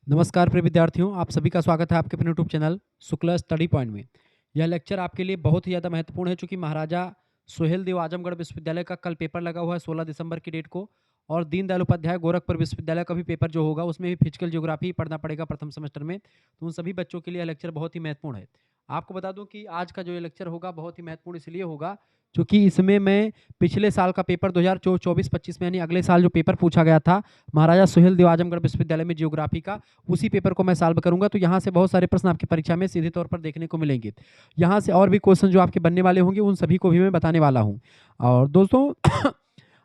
नमस्कार प्रिय विद्यार्थियों, आप सभी का स्वागत है आपके अपने YouTube channel Shukla study point में। यह लेक्चर आपके लिए बहुत ही ज़्यादा महत्वपूर्ण है, चूँकि महाराजा सुहेलदेव आजमगढ़ विश्वविद्यालय का कल पेपर लगा हुआ है 16 दिसंबर की डेट को। और दीनदयाल उपाध्याय गोरखपुर विश्वविद्यालय का भी पेपर जो होगा उसमें भी फिजिकल ज्योग्राफी पढ़ना पड़ेगा प्रथम सेमेस्टर में। तो उन सभी बच्चों के लिए यह लेक्चर बहुत ही महत्वपूर्ण है। आपको बता दूं कि आज का जो ये लेक्चर होगा बहुत ही महत्वपूर्ण इसलिए होगा क्योंकि इसमें मैं पिछले साल का पेपर 2024-25 में यानी अगले साल जो पेपर पूछा गया था महाराजा सुहेलदेव आजमगढ़ विश्वविद्यालय में जियोग्राफी का, उसी पेपर को मैं सॉल्व करूंगा। तो यहाँ से बहुत सारे प्रश्न आपकी परीक्षा में सीधे तौर पर देखने को मिलेंगे। यहाँ से और भी क्वेश्चन जो आपके बनने वाले होंगे उन सभी को भी मैं बताने वाला हूँ। और दोस्तों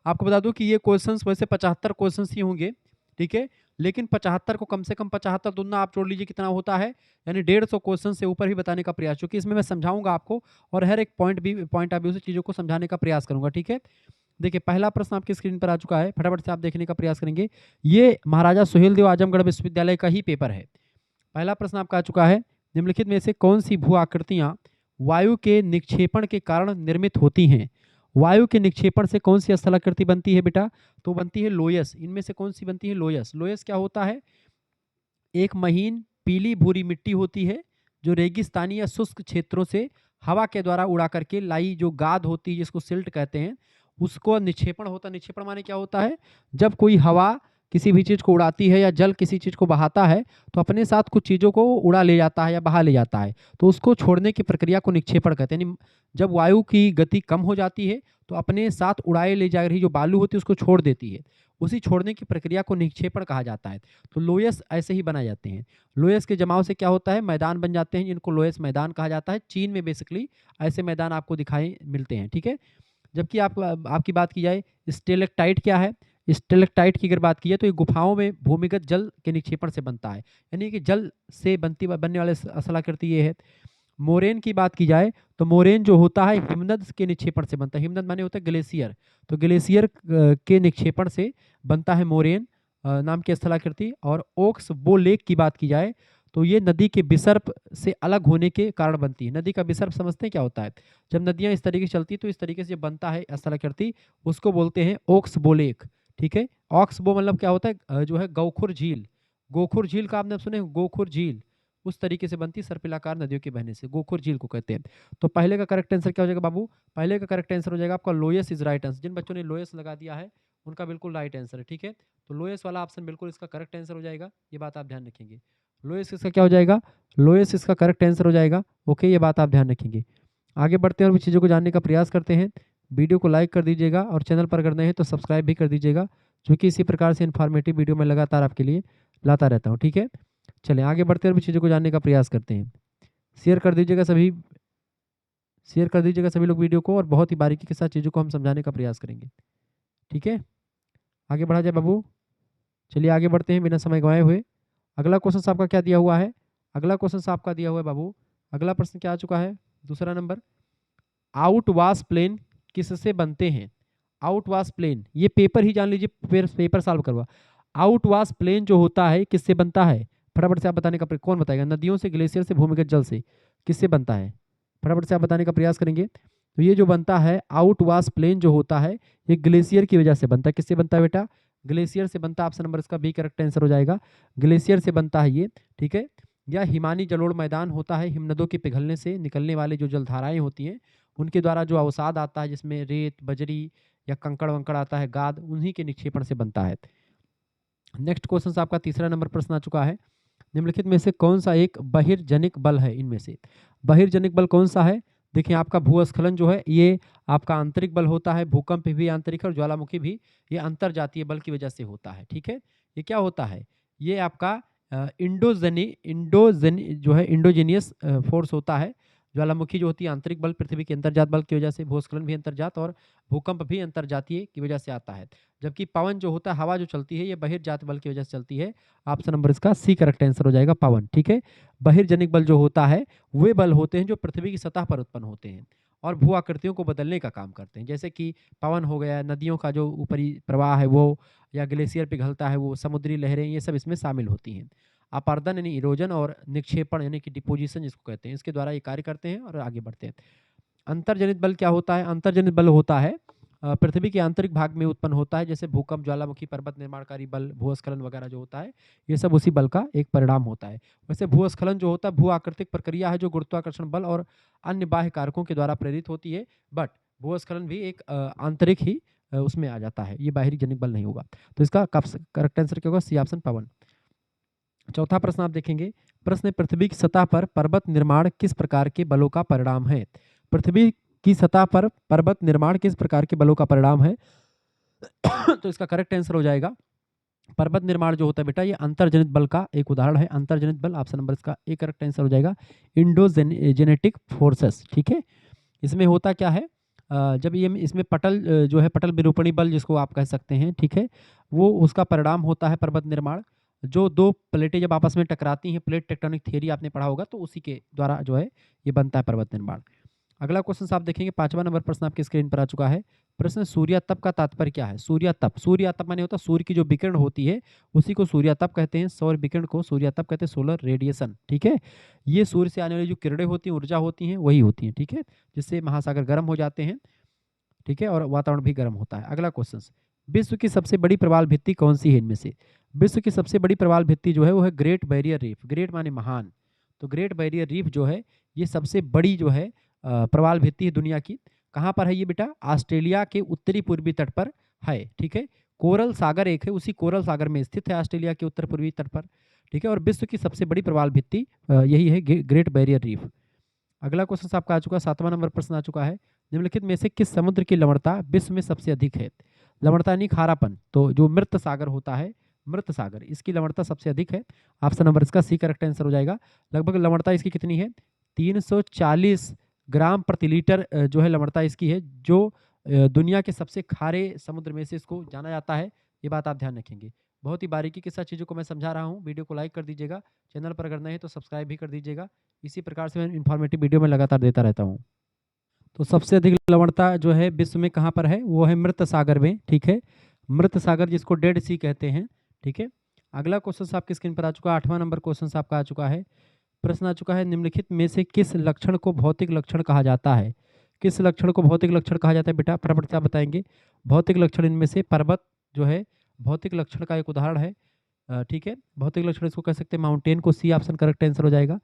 आपको बता दूं कि ये क्वेश्चंस वैसे 75 क्वेश्चंस ही होंगे, ठीक है। लेकिन 75 को कम से कम 75 दुगना आप जोड़ लीजिए कितना होता है, यानी 150 क्वेश्चन से ऊपर ही बताने का प्रयास, क्योंकि इसमें मैं समझाऊंगा आपको और हर एक पॉइंट ऑफ व्यू से चीज़ों को समझाने का प्रयास करूंगा, ठीक है। देखिए पहला प्रश्न आपकी स्क्रीन पर आ चुका है, फटाफट से आप देखने का प्रयास करेंगे। ये महाराजा सुहेलदेव आजमगढ़ विश्वविद्यालय का ही पेपर है। पहला प्रश्न आपका आ चुका है, निम्नलिखित में से कौन सी भू आकृतियां वायु के निक्षेपण के कारण निर्मित होती हैं। वायु के निक्षेपण से कौन सी स्थलाकृति बनती है बेटा, तो बनती है लोयस। इनमें से कौन सी बनती है, लोयस। लोयस क्या होता है, एक महीन पीली भूरी मिट्टी होती है जो रेगिस्तानी या शुष्क क्षेत्रों से हवा के द्वारा उड़ा करके लाई जो गाद होती है जिसको सिल्ट कहते हैं, उसको निक्षेपण होता है। निक्षेपण माने क्या होता है, जब कोई हवा किसी भी चीज को उड़ाती है या जल किसी चीज को बहाता है तो अपने साथ कुछ चीजों को उड़ा ले जाता है या बहा ले जाता है, तो उसको छोड़ने की प्रक्रिया को निक्षेपण कहते हैं। यानी जब वायु की गति कम हो जाती है तो अपने साथ उड़ाए ले जा रही जो बालू होती है उसको छोड़ देती है, उसी छोड़ने की प्रक्रिया को निक्षेपण कहा जाता है। तो लोयस ऐसे ही बनाए जाते हैं। लोयस के जमाव से क्या होता है, मैदान बन जाते हैं, जिनको लोयस मैदान कहा जाता है। चीन में बेसिकली ऐसे मैदान आपको दिखाई मिलते हैं, ठीक है। जबकि आपकी बात की जाए स्टेलेक्टाइट क्या है, स्टेलेक्टाइट की अगर बात की जाए तो ये गुफाओं में भूमिगत जल के निक्षेपण से बनता है, यानी कि जल से बनने वाले स्थलाकृति ये है। मोरेन की बात की जाए तो मोरेन जो होता है हिमनद के निक्षेपण से बनता है। हिमनद माने होता है ग्लेशियर, तो ग्लेशियर के निक्षेपण से बनता है मोरेन नाम की स्थलाकृति। और ओक्स बो लेक की बात की जाए तो ये नदी के विसर्प से अलग होने के कारण बनती है। नदी का विसर्प समझते हैं क्या होता है, जब नदियां इस तरीके से चलती तो इस तरीके से बनता है स्थलाकृति, उसको बोलते हैं ओक्स बो लेक, ठीक है। ऑक्स बो मतलब क्या होता है, जो है गौखुर झील। गोखुर झील का आपने सुने, गोखुर झील उस तरीके से बनती सर्पिलाकार नदियों के बहने से, गोखुर झील को कहते हैं। तो पहले का करेक्ट आंसर क्या हो जाएगा बाबू, पहले का करेक्ट आंसर हो जाएगा आपका लोयस इज राइट आंसर। जिन बच्चों ने लोयस लगा दिया है उनका बिल्कुल राइट आंसर है, ठीक है। तो लोयस वाला ऑप्शन बिल्कुल इसका करेक्ट आंसर हो जाएगा, ये बात आप ध्यान रखेंगे। लोयस इसका क्या हो जाएगा, लोयस इसका करेक्ट आंसर हो जाएगा, ओके, ये बात आप ध्यान रखेंगे। आगे बढ़ते हैं और भी चीज़ों को जानने का प्रयास करते हैं। वीडियो को लाइक कर दीजिएगा और चैनल पर अगर नए हैं तो सब्सक्राइब भी कर दीजिएगा, क्योंकि इसी प्रकार से इन्फॉर्मेटिव वीडियो मैं लगातार आपके लिए लाता रहता हूँ, ठीक है। चलिए आगे बढ़ते हैं और भी चीज़ों को जानने का प्रयास करते हैं। शेयर कर दीजिएगा सभी, शेयर कर दीजिएगा सभी लोग वीडियो को, और बहुत ही बारीकी के साथ चीज़ों को हम समझाने का प्रयास करेंगे, ठीक है। आगे बढ़ा जाए बाबू, चलिए आगे बढ़ते हैं बिना समय गंवाए हुए। अगला क्वेश्चन आपका क्या दिया हुआ है, अगला क्वेश्चन आपका दिया हुआ है बाबू, अगला प्रश्न क्या आ चुका है, दूसरा नंबर। आउटवाश प्लेन किससे बनते हैं। आउटवाश प्लेन, ये पेपर ही जान लीजिए, फिर पेपर सॉल्व करवा। आउटवाश प्लेन जो होता है किससे बनता है, फटाफट से आप बताने का कौन बताएगा, नदियों से, ग्लेशियर से, भूमिगत जल से, किससे बनता है, फटाफट से आप बताने का प्रयास करेंगे। तो ये जो बनता है आउटवाश प्लेन जो होता है ये ग्लेशियर की वजह से बनता है। किससे बनता है बेटा, ग्लेशियर से बनता है। ऑप्शन नंबर इसका बी करेक्ट आंसर हो जाएगा, ग्लेशियर से बनता है ये, ठीक है। या हिमानी जलोढ़ मैदान होता है, हिमनदों के पिघलने से निकलने वाले जो जलधाराएं होती हैं उनके द्वारा जो अवसाद आता है जिसमें रेत बजरी या कंकड़ वंकड़ आता है, गाद, उन्हीं के निक्षेपण से बनता है। नेक्स्ट क्वेश्चन आपका तीसरा नंबर प्रश्न आ चुका है, निम्नलिखित में से कौन सा एक बहिर्जनिक बल है, इनमें से बहिर्जनिक बल कौन सा है। देखिए आपका भूस्खलन जो है ये आपका आंतरिक बल होता है, भूकंप भी आंतरिक है और ज्वालामुखी भी ये अंतरजातीय बल की वजह से होता है, ठीक है। ये क्या होता है, ये आपका इंडोजनी जो है इंडोजीनियस फोर्स होता है। ज्वालामुखी जो होती है आंतरिक बल, पृथ्वी के अंतर्जात बल की वजह से, भूस्खलन भी अंतर्जात और भूकंप भी अंतर्जातीय की वजह से आता है। जबकि पवन जो होता है, हवा जो चलती है, ये बहिर्जात बल की वजह से चलती है। ऑप्शन नंबर इसका सी करेक्ट आंसर हो जाएगा, पवन, ठीक है। बहिर्जनिक बल जो होता है वे बल होते हैं जो पृथ्वी की सतह पर उत्पन्न होते हैं और भू आकृतियों को बदलने का काम करते हैं, जैसे कि पवन हो गया, नदियों का जो ऊपरी प्रवाह है वो, या ग्लेशियर पिघलता है वो, समुद्री लहरें, ये सब इसमें शामिल होती हैं। अपर्दन यानी इरोजन और निक्षेपण यानी कि डिपोजिशन जिसको कहते हैं, इसके द्वारा ये कार्य करते हैं। और आगे बढ़ते हैं, अंतर्जनित बल क्या होता है, अंतर्जनित बल होता है पृथ्वी के आंतरिक भाग में उत्पन्न होता है, जैसे भूकंप, ज्वालामुखी, पर्वत निर्माणकारी बल, भूस्खलन वगैरह जो होता है, ये सब उसी बल का एक परिणाम होता है। वैसे भूस्खलन जो होता है भू आकृतिक प्रक्रिया है जो गुरुत्वाकर्षण बल और अन्य बाह्य कारकों के द्वारा प्रेरित होती है, बट भूस्खलन भी एक आंतरिक ही उसमें आ जाता है, ये बाहरी जनिक बल नहीं होगा। तो इसका करेक्ट आंसर क्या होगा? सी ऑप्शन, पवन। चौथा प्रश्न आप देखेंगे, प्रश्न है, पृथ्वी की सतह पर पर्वत निर्माण किस प्रकार के बलों का परिणाम है? पृथ्वी की सतह पर पर्वत निर्माण किस प्रकार के बलों का परिणाम है? तो इसका करेक्ट आंसर हो जाएगा, पर्वत निर्माण जो होता है बेटा, ये अंतर्जनित बल का एक उदाहरण है। अंतर्जनित बल, ऑप्शन नंबर इसका एक करेक्ट आंसर हो जाएगा, इंडोजेनेटिक फोर्सेस। ठीक है, इसमें होता क्या है, जब ये इसमें पटल जो है पटल विरूपणी बल जिसको आप कह सकते हैं, ठीक है, वो उसका परिणाम होता है पर्वत निर्माण। जो दो प्लेटें जब आपस में टकराती हैं, प्लेट टेक्टोनिक थ्योरी आपने पढ़ा होगा, तो उसी के द्वारा जो है ये बनता है पर्वत निर्माण। अगला क्वेश्चन आप देखेंगे, 5वां नंबर प्रश्न आपकी स्क्रीन पर आ चुका है। प्रश्न, सूर्यातप का तात्पर्य क्या है? सूर्यातप, सूर्यातप माने होता है सूर्य की जो विकिरण होती है उसी को सूर्यातप कहते हैं। सौर विकिरण को सूर्यातप कहते हैं, सोलर रेडिएशन। ठीक है, ये सूर्य से आने वाली जो किरणें होती हैं, ऊर्जा होती हैं, वही होती हैं। ठीक है, जिससे महासागर गर्म हो जाते हैं, ठीक है, और वातावरण भी गर्म होता है। अगला क्वेश्चन, विश्व की सबसे बड़ी प्रवाल भित्ति कौन सी है इनमें से? विश्व की सबसे बड़ी प्रवाल भित्ति जो है वो है ग्रेट बैरियर रीफ। ग्रेट माने महान, तो ग्रेट बैरियर रीफ जो है ये सबसे बड़ी जो है प्रवाल भित्ति है दुनिया की। कहाँ पर है ये बेटा? ऑस्ट्रेलिया के उत्तरी पूर्वी तट पर है। ठीक है, कोरल सागर एक है, उसी कोरल सागर में स्थित है ऑस्ट्रेलिया के उत्तर पूर्वी तट पर। ठीक है, और विश्व की सबसे बड़ी प्रवाल भित्ति यही है, ग्रेट बैरियर रीफ। अगला क्वेश्चन आपका आ चुका है, 7वां नंबर प्रश्न आ चुका है, निम्नलिखित में से किस समुद्र की लवणता विश्व में सबसे अधिक है? लवणता यानी खारापन, तो जो मृत सागर होता है, मृत सागर, इसकी लवणता सबसे अधिक है। ऑप्शन नंबर इसका सी करेक्ट आंसर हो जाएगा। लगभग लवणता इसकी कितनी है? 340 ग्राम प्रति लीटर जो है लवणता इसकी है, जो दुनिया के सबसे खारे समुद्र में से इसको जाना जाता है। ये बात आप ध्यान रखेंगे, बहुत ही बारीकी के साथ चीज़ों को मैं समझा रहा हूँ। वीडियो को लाइक कर दीजिएगा, चैनल पर अगर नए हैं तो सब्सक्राइब भी कर दीजिएगा। इसी प्रकार से मैं इन्फॉर्मेटिव वीडियो में लगातार देता रहता हूँ। तो सबसे अधिक लवणता जो है विश्व में कहाँ पर है? वो है मृत सागर में। ठीक है, मृत सागर जिसको डेड सी कहते हैं। ठीक है, अगला क्वेश्चन आपकी स्क्रीन पर आ चुका है, 8वां नंबर क्वेश्चन आपका आ चुका है। प्रश्न आ चुका है, निम्नलिखित में से किस लक्षण को भौतिक लक्षण कहा जाता है? किस लक्षण को भौतिक लक्षण कहा जाता है बेटा? फटाफट से आप बताएंगे। भौतिक लक्षण इनमें से पर्वत जो है भौतिक लक्षण का एक उदाहरण है। ठीक है, भौतिक लक्षण इसको कह सकते हैं माउंटेन को, सी ऑप्शन करेक्ट आंसर हो जाएगा।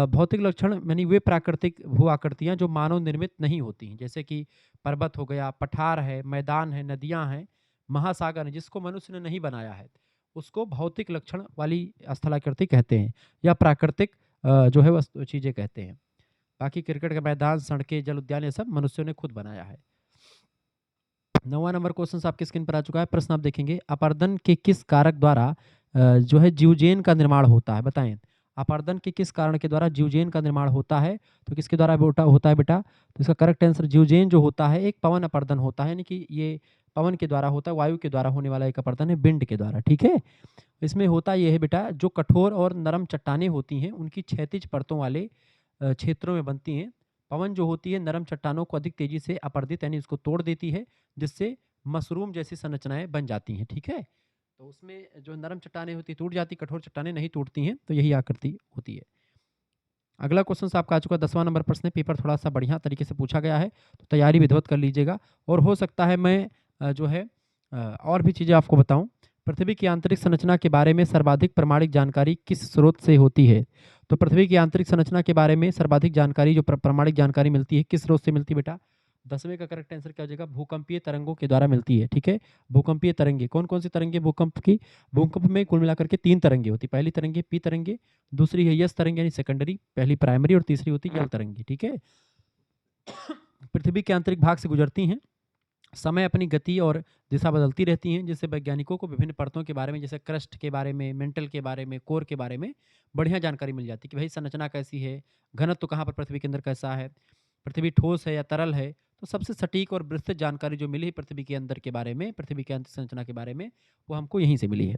भौतिक लक्षण यानी वे प्राकृतिक भू आकृतियाँ जो मानव निर्मित नहीं होती हैं, जैसे कि पर्वत हो गया, पठार है, मैदान है, नदियाँ हैं, महासागर है, जिसको मनुष्य ने नहीं बनाया है, उसको भौतिक लक्षण वाली स्थलाकृति कहते हैं, या प्राकृतिक जो है वह चीज़ें कहते हैं। बाकी क्रिकेट का मैदान, सड़कें, जल उद्यान, ये सब मनुष्यों ने खुद बनाया है। 9वां नंबर क्वेश्चन आपकी स्क्रीन पर आ चुका है। प्रश्न आप देखेंगे, अपर्दन के किस कारक द्वारा जो है जीवजेन का निर्माण होता है? बताएं, अपर्दन के किस कारण के द्वारा जीवजेन का निर्माण होता है? तो किसके द्वारा होता है बेटा? तो इसका करेक्ट आंसर, जीवजेन जो होता है एक पवन अपर्दन होता है, यानी कि ये पवन के द्वारा होता है, वायु के द्वारा होने वाला एक अपर्दन है, विंड के द्वारा। ठीक है, इसमें होता यह है बेटा, जो कठोर और नरम चट्टानें होती हैं उनकी क्षैतिज परतों वाले क्षेत्रों में बनती हैं। पवन जो होती है नरम चट्टानों को अधिक तेजी से अपर्दित यानी उसको तोड़ देती है, जिससे मशरूम जैसी संरचनाएं बन जाती हैं। ठीक है, तो उसमें जो नरम चट्टानें होती टूट जाती, कठोर चट्टानें नहीं टूटती हैं, तो यही आकृति होती है। अगला क्वेश्चन आपका आ चुका है, 10वां नंबर प्रश्न। पेपर थोड़ा सा बढ़िया तरीके से पूछा गया है, तो तैयारी विधिवत कर लीजिएगा। और हो सकता है मैं जो है और भी चीज़ें आपको बताऊं। पृथ्वी की आंतरिक संरचना के बारे में सर्वाधिक प्रामाणिक जानकारी किस स्रोत से होती है? तो पृथ्वी की आंतरिक संरचना के बारे में सर्वाधिक जानकारी, जो प्रामाणिक जानकारी मिलती है, किस स्रोत से मिलती है बेटा? 10वें का करेक्ट आंसर क्या हो जाएगा? भूकंपीय तरंगों के द्वारा मिलती है। ठीक है, भूकंपीय तरंगे, कौन कौन सी तरंगे भूकंप की? भूकंप में कुल मिलाकर के 3 तरंगे होती। पहली तरंगे पी तरंगे, दूसरी है यस तरंगे यानी सेकेंडरी, पहली प्राइमरी, और तीसरी होती है यल तरंगे। ठीक है, पृथ्वी के आंतरिक भाग से गुजरती हैं, समय अपनी गति और दिशा बदलती रहती हैं, जिससे वैज्ञानिकों को विभिन्न परतों के बारे में, जैसे क्रस्ट के बारे में, मेंटल के बारे में, कोर के बारे में बढ़िया जानकारी मिल जाती है कि भाई संरचना कैसी है, घनत्व कहाँ पर पृथ्वी के अंदर कैसा है, पृथ्वी ठोस है या तरल है। तो सबसे सटीक और विस्तृत जानकारी जो मिली है पृथ्वी के अंदर के बारे में, पृथ्वी की आंतरिक संरचना के बारे में, वो हमको यहीं से मिली है।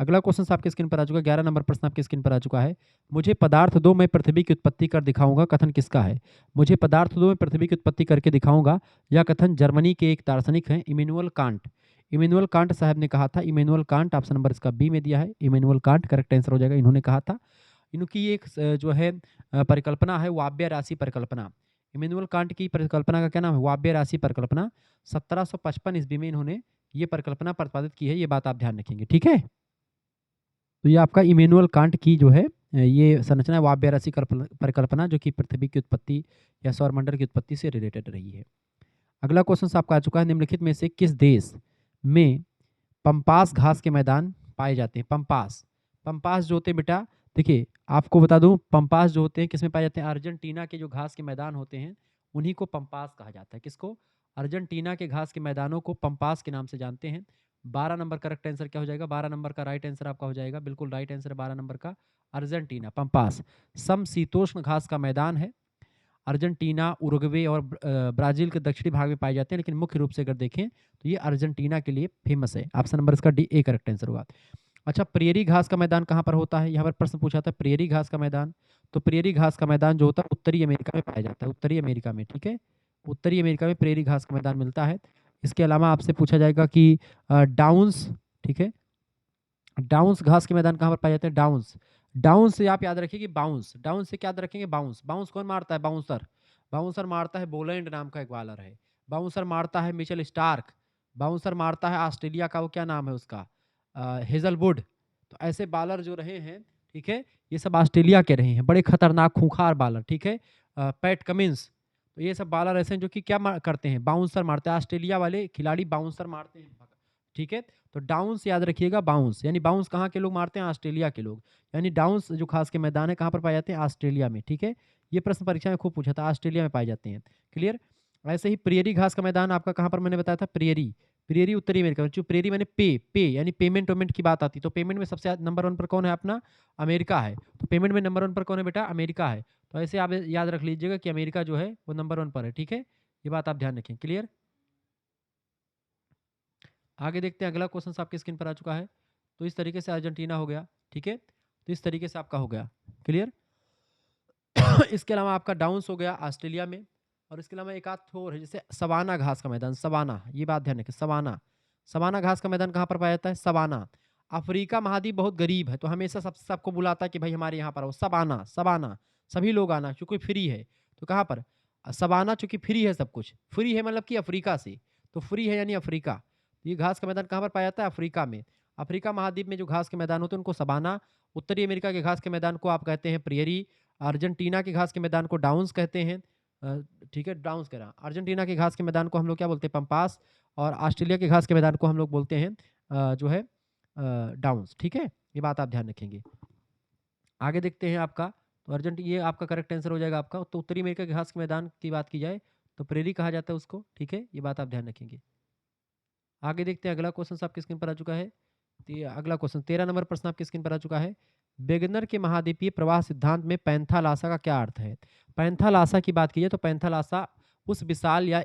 अगला क्वेश्चन आपके स्क्रीन पर आ चुका है, 11 नंबर प्रश्न आपके स्क्रीन पर आ चुका है। मुझे पदार्थ दो, मैं पृथ्वी की उत्पत्ति कर दिखाऊंगा, कथन किसका है? मुझे पदार्थ दो, मैं पृथ्वी की उत्पत्ति करके दिखाऊंगा, यह कथन जर्मनी के एक दार्शनिक हैं, इमैनुअल कांट। इमैनुअल कांट साहब ने कहा था। इमैनुअल कांट, ऑप्शन नंबर इसका बी में दिया है, इमैनुअल कांट करेक्ट आंसर हो जाएगा। इन्होंने कहा था, इनकी एक जो है परिकल्पना है, वाव्य राशि परिकल्पना। इमेनुअल कांट की परिकल्पना का क्या नाम है? वायव्य राशि परिकल्पना। 1755 ईस्वी में इन्होंने ये परिकल्पना प्रतिपादित की है, ये बात आप ध्यान रखेंगे, ठीक है। तो ये आपका इमेनुअल कांट की जो है ये संरचना है वायव्य राशि परिकल्पना, जो कि पृथ्वी की उत्पत्ति या सौरमंडल की उत्पत्ति से रिलेटेड रही है। अगला क्वेश्चन आपका आ चुका है, निम्नलिखित में से किस देश में पंपास घास के मैदान पाए जाते हैं? पंपास, पंपास जो होते हैं बेटा, देखिए आपको बता दूं, पंपास जो होते हैं किस में पाए जाते हैं? अर्जेंटीना के जो घास के मैदान होते हैं उन्हीं को पंपास कहा जाता है। किसको? अर्जेंटीना के घास के मैदानों को पंपास के नाम से जानते हैं। 12 नंबर करेक्ट आंसर क्या हो जाएगा? 12 नंबर का राइट आंसर आपका हो जाएगा, बिल्कुल राइट आंसर 12 नंबर का, अर्जेंटीना, पंपास। समशीतोष्ण घास का मैदान है। अर्जेंटीना, उरुग्वे और ब्राज़ील के दक्षिणी भाग में पाए जाते हैं, लेकिन मुख्य रूप से अगर देखें तो ये अर्जेंटीना के लिए फेमस है। ऑप्शन नंबर इसका डी ए करेक्ट आंसर होगा। अच्छा, प्रेरी घास का मैदान कहाँ पर होता है? यहाँ पर प्रश्न पूछा था प्रेरी घास का मैदान। तो प्रेरी घास का मैदान जो होता है उत्तरी अमेरिका में पाया जाता है, उत्तरी अमेरिका में, ठीक है। उत्तरी अमेरिका में प्रेरी घास का मैदान मिलता है। इसके अलावा आपसे पूछा जाएगा कि डाउन्स, ठीक है, डाउन्स घास के मैदान कहाँ पर पाए जाते हैं? डाउन्स, डाउन्स से आप याद रखिए कि बाउंस, डाउन्स से क्या याद रखेंगे? बाउंस। बाउंस कौन मारता है? बाउंसर। बाउंसर मारता है बोलैंड नाम का एक बॉलर है। बाउंसर मारता है मिचेल स्टार्क। बाउंसर मारता है ऑस्ट्रेलिया का, वो क्या नाम है उसका, हेजलवुड। तो ऐसे बॉलर जो रहे हैं, ठीक है, ये सब ऑस्ट्रेलिया के रहे हैं, बड़े खतरनाक खूंखार बॉलर, ठीक है। पैट कमिंस, तो ये सब बॉलर ऐसे हैं जो कि क्या करते हैं? बाउंसर मारते हैं। ऑस्ट्रेलिया वाले खिलाड़ी बाउंसर मारते हैं, ठीक है। तो डाउन्स याद रखिएगा, बाउंस, यानी बाउंस कहाँ के लोग मारते हैं? ऑस्ट्रेलिया के लोग। यानी डाउन्स जो खास के मैदान है कहाँ पर पाए जाते हैं? ऑस्ट्रेलिया में, ठीक है। ये प्रश्न परीक्षा में खूब पूछा था, ऑस्ट्रेलिया में पाए जाते हैं, क्लियर। ऐसे ही प्रेरी घास का मैदान आपका कहाँ पर मैंने बताया था? प्रेरी, प्रेरी उत्तरी अमेरिका में। जो प्रेरी मैंने पे यानी पेमेंट वेमेंट की बात आती, तो पेमेंट में सबसे नंबर 1 पर कौन है? अपना अमेरिका है। तो पेमेंट में नंबर 1 पर कौन है बेटा? अमेरिका है। तो ऐसे आप याद रख लीजिएगा कि अमेरिका जो है वो नंबर 1 पर है, ठीक है। ये बात आप ध्यान रखें, क्लियर। आगे देखते हैं, अगला क्वेश्चन आपके स्क्रीन पर आ चुका है। तो इस तरीके से अर्जेंटीना हो गया, ठीक है। तो इस तरीके से आपका हो गया, क्लियर। इसके अलावा आपका डाउन्स हो गया ऑस्ट्रेलिया में। और इसके अलावा एक आध और है, जैसे सवाना घास का मैदान, सवाना, ये बात ध्यान रखें, सवाना, सवाना घास का मैदान कहाँ पर पाया जाता है? सवाना। अफ्रीका महाद्वीप बहुत गरीब है, तो हमेशा सबको बुलाता है कि भाई हमारे यहाँ पर आओ, सवाना, सवाना, सभी लोग आना, क्योंकि फ्री है। तो कहाँ पर? सवाना, चूंकि फ्री है, सब कुछ फ्री है, मतलब कि अफ्रीका से, तो फ्री है यानी अफ्रीका। ये घास का मैदान कहाँ पर पाया जाता है? अफ्रीका में। अफ्रीका महाद्वीप में जो घास के मैदान होते हैं उनको सवाना। उत्तरी अमेरिका के घास के मैदान को आप कहते हैं प्रियरी। अर्जेंटीना के घास के मैदान को डाउन्स कहते हैं, ठीक है, डाउन्स कह रहा। अर्जेंटीना के घास के मैदान को हम लोग क्या बोलते हैं? पंपास। और ऑस्ट्रेलिया के घास के मैदान को हम लोग बोलते हैं जो है डाउन्स, ठीक है। ये बात आप ध्यान रखेंगे। आगे देखते हैं आपका, तो ये आपका करेक्ट आंसर हो जाएगा आपका। तो उत्तरी अमेरिका के घास के मैदान की बात की जाए तो प्रेरी कहा जाता है उसको, ठीक है। ये बात आप ध्यान रखेंगे। आगे देखते हैं, अगला क्वेश्चन आपकी स्क्रीन पर आ चुका है। अगला क्वेश्चन 13 नंबर प्रश्न आपकी स्क्रीन पर आ चुका है। वेगनर के महाद्वीपीय प्रवाह सिद्धांत में पैंथालासा का क्या अर्थ है? पैंथालासा की बात की जाए तो पैंथालासा उस विशाल या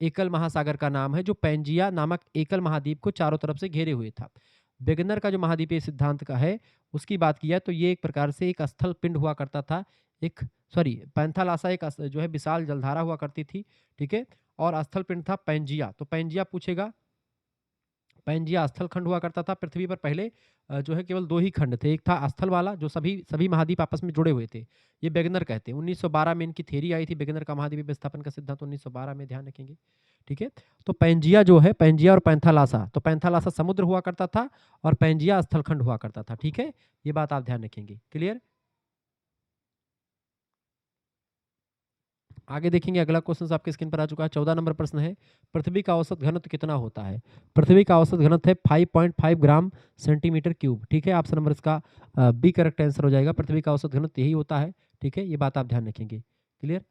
एकल महासागर का नाम है जो पैंजिया नामक एकल महाद्वीप को चारों तरफ से घेरे हुए था। वेगनर का जो महाद्वीपीय सिद्धांत का है उसकी बात की जाए तो ये एक प्रकार से एक स्थल पिंड हुआ करता था, एक, सॉरी, पैंथालासा एक जो है विशाल जलधारा हुआ करती थी, ठीक है। और स्थल पिंड था पैंजिया। तो पैंजिया पूछेगा, पैंजिया स्थल खंड हुआ करता था। पृथ्वी पर पहले जो है केवल 2 ही खंड थे, एक था स्थल वाला जो सभी सभी महाद्वीप आपस में जुड़े हुए थे, ये वेगनर कहते हैं। 1912 में इनकी थ्योरी आई थी, वेगनर का महाद्वीप विस्थापन का सिद्धांत 1912 में, ध्यान रखेंगे, ठीक है। तो पैंजिया जो है, पैंजिया और पैंथालासा, तो पैंथालासा समुद्र हुआ करता था और पैंजिया स्थल खंड हुआ करता था, ठीक है। ये बात आप ध्यान रखेंगे, क्लियर। आगे देखेंगे, अगला क्वेश्चन आपके स्क्रीन पर आ चुका है। 14 नंबर प्रश्न है, पृथ्वी का औसत घनत्व कितना होता है? पृथ्वी का औसत घनत्व है 5.5 ग्राम सेंटीमीटर क्यूब, ठीक है। ऑप्शन नंबर इसका बी करेक्ट आंसर हो जाएगा। पृथ्वी का औसत घनत्व यही होता है, ठीक है। ये बात आप ध्यान रखेंगे, क्लियर।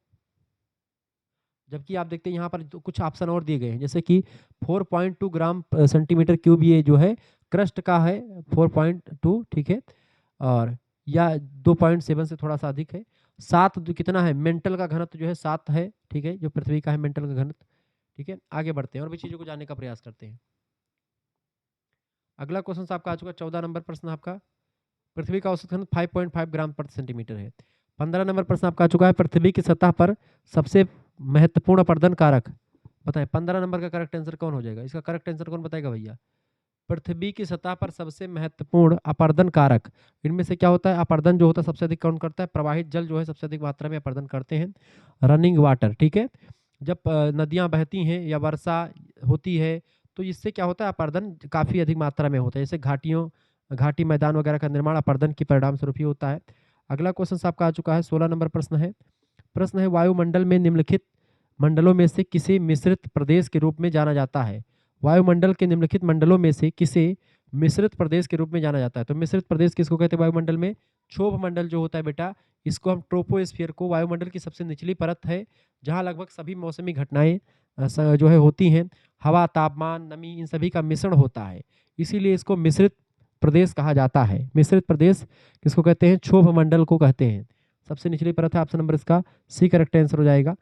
जबकि आप देखते हैं यहाँ पर तो कुछ ऑप्शन और दिए गए हैं, जैसे कि 4.2 ग्राम सेंटीमीटर क्यूब ये जो है क्रस्ट का है, 4.2, ठीक है। और या 2.7 से थोड़ा सा अधिक है। 7 कितना है? मेंटल का घनत्व जो है 7 है, ठीक है, जो पृथ्वी का है मेंटल का घनत्व, ठीक है। आगे बढ़ते हैं और भी चीज़ों को जानने का प्रयास करते हैं। अगला क्वेश्चन आपका आ चुका है, 14 नंबर प्रश्न आपका, पृथ्वी का औसत घनत्व 5.5 ग्राम प्रति सेंटीमीटर है। 15 नंबर प्रश्न आपका आ चुका है, पृथ्वी की सतह पर सबसे महत्वपूर्ण अपरदन कारक बताएं। 15 नंबर का करेक्ट आंसर कौन हो जाएगा? इसका करेक्ट आंसर कौन बताएगा भैया? पृथ्वी की सतह पर सबसे महत्वपूर्ण अपरदन कारक इनमें से क्या होता है? अपरदन जो होता है सबसे अधिक कौन करता है? प्रवाहित जल जो है सबसे अधिक मात्रा में अपरदन करते हैं, रनिंग वाटर, ठीक है। जब नदियां बहती हैं या वर्षा होती है तो इससे क्या होता है? अपरदन काफ़ी अधिक मात्रा में होता है, जैसे घाटी मैदान वगैरह का निर्माण अपरदन के परिणाम स्वरूप ही होता है। अगला क्वेश्चन आपका आ चुका है, 16 नंबर प्रश्न है वायुमंडल में निम्नलिखित मंडलों में से किसे मिश्रित प्रदेश के रूप में जाना जाता है? वायुमंडल के निम्नलिखित मंडलों में से किसे मिश्रित प्रदेश के रूप में जाना जाता है? तो मिश्रित प्रदेश किसको कहते हैं वायुमंडल में? क्षोभ मंडल जो होता है बेटा, इसको हम ट्रोपोस्फियर को वायुमंडल की सबसे निचली परत है, जहाँ लगभग सभी मौसमी घटनाएं जो है होती हैं, हवा, तापमान, नमी, इन सभी का मिश्रण होता है, इसीलिए इसको मिश्रित प्रदेश कहा जाता है। मिश्रित प्रदेश किसको कहते हैं? क्षोभ मंडल को कहते हैं। सबसे निचली परत है, ऑप्शन नंबर इसका सी करेक्ट आंसर हो जाएगा।